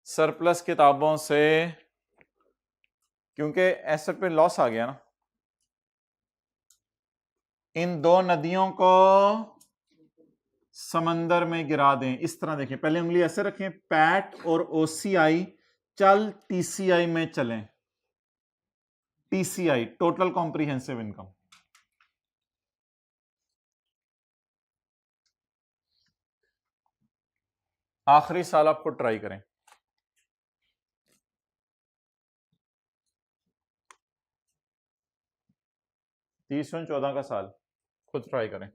B: सरप्लस किताबों से, क्योंकि एसेट पे लॉस आ गया ना। इन दो नदियों को समंदर में गिरा दें। इस तरह देखें, पहले उंगली ऐसे रखें, पैट और OCI चल TCI में चलें। TCI, total comprehensive income. आखिरी साल आप खुद ट्राई करें, 30/14 का साल खुद ट्राई करें।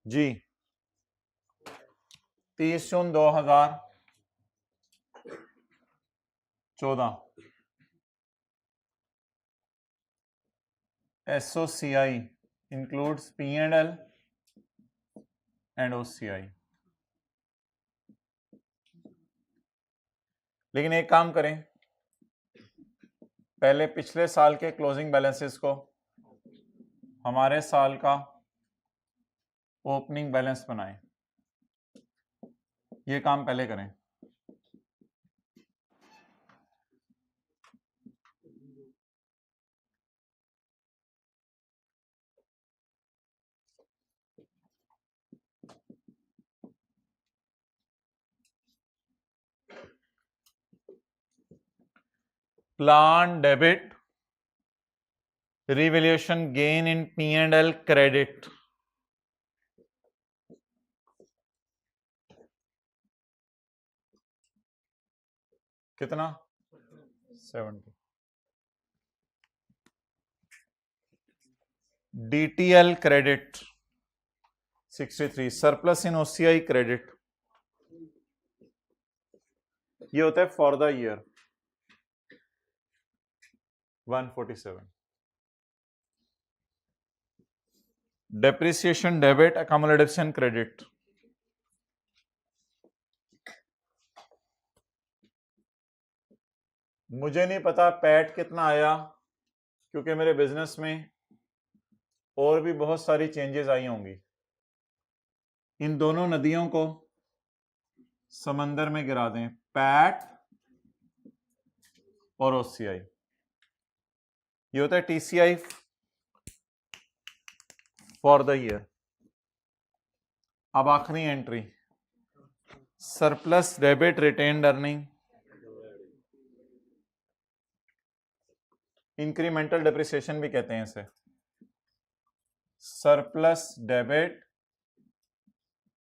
B: जी 30 जून 2014 SOCI includes P&L and OCI। लेकिन एक काम करें, पहले पिछले साल के क्लोजिंग बैलेंसेस को हमारे साल का ओपनिंग बैलेंस बनाएं। ये काम पहले करें। Plan debit, revaluation gain in P&L credit, कितना 70। DTL credit 63, surplus in OCI credit, ये होता है for the year 147। Depreciation debit, accommodation credit, मुझे नहीं पता पैट कितना आया, क्योंकि मेरे बिजनेस में और भी बहुत सारी चेंजेस आई होंगी। इन दोनों नदियों को समंदर में गिरा दें, पैट और OCI। ये होता है TCI फॉर द ईयर। अब आखिरी entry, surplus debit retained earning, incremental depreciation भी कहते हैं इसे। Surplus debit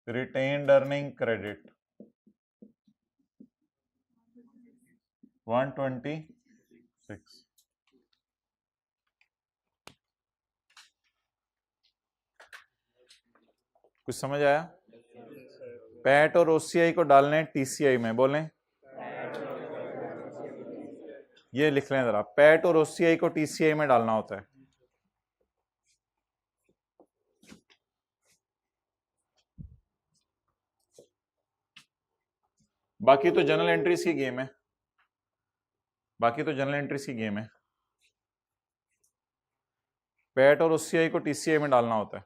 B: retained earning credit 126। कुछ समझ आया? पैट और OCI को डालने TCI में, बोलें ये लिख लें जरा, पैट और OCI को TCI में डालना होता है। बाकी तो जनरल एंट्रीज की गेम है, बाकी तो जनरल एंट्रीज की गेम है। पैट और OCI को TCI में डालना होता है।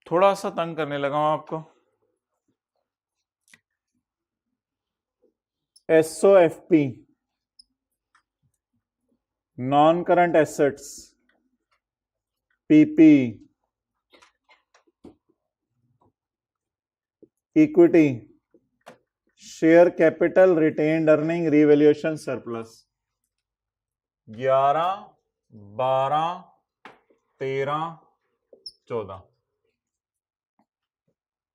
B: थोड़ा सा तंग करने लगा हूं आपको। SOFP, non current assets, PP, equity, share capital, retained earning, revaluation surplus. 11, 12, 13, 14।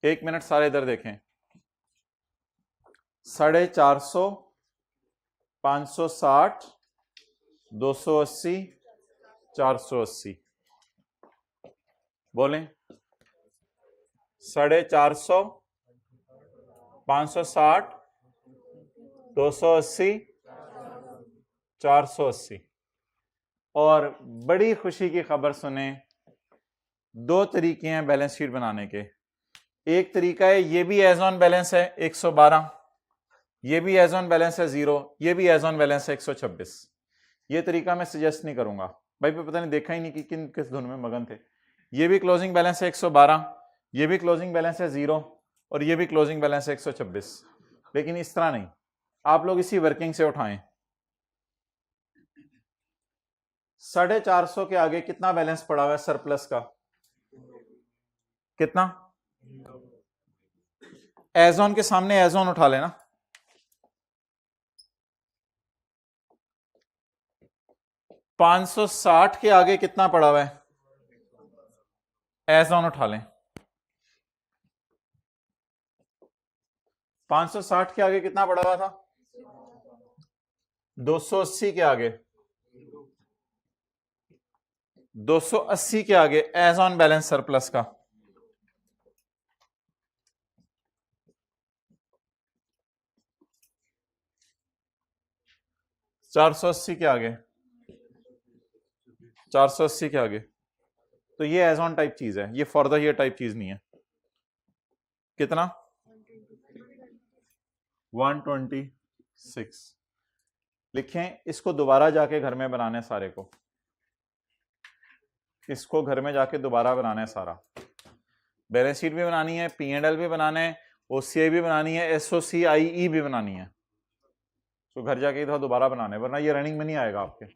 B: एक मिनट सारे इधर देखें। 450, 560, 280, 480। बोलें 450, 560, 280, 480। और बड़ी खुशी की खबर सुने, दो तरीके हैं बैलेंस शीट बनाने के। एक तरीका है, ये भी एज ऑन बैलेंस है 112, ये भी एज ऑन बैलेंस है 0, ये भी एज ऑन बैलेंस है 126। ये तरीका मैं सजेस्ट नहीं करूंगा भाई, पे पता नहीं देखा ही नहीं कि किस धुन में मगन थे। ये भी क्लोजिंग बैलेंस है 112, ये भी क्लोजिंग बैलेंस है 0, और ये भी क्लोजिंग बैलेंस है 126। लेकिन इस तरह नहीं, आप लोग इसी वर्किंग से उठाएं। 450 के आगे कितना बैलेंस पड़ा हुआ है सरप्लस का? कितना? एज ऑन के सामने एज ऑन उठा लेना, $560 के आगे कितना पड़ा हुआ है, एज ऑन उठा लें। 560 के आगे कितना पड़ा हुआ था, 280 के आगे, 280 के आगे एज ऑन बैलेंस सरप्लस का, $480 के आगे, 480 के आगे। तो ये एज ऑन टाइप चीज है, ये फॉर द ईयर टाइप चीज नहीं है। कितना, 126 लिखें। इसको दोबारा जाके घर में बनाने सारे को, इसको घर में जाके दोबारा बनाना है सारा। बैलेंस शीट भी बनानी है, P&L भी बनाना है, OCI भी बनानी है, SOCIE भी बनानी है। तो घर जाके इधर दोबारा बनाना है, वरना ये रनिंग में नहीं आएगा आपके।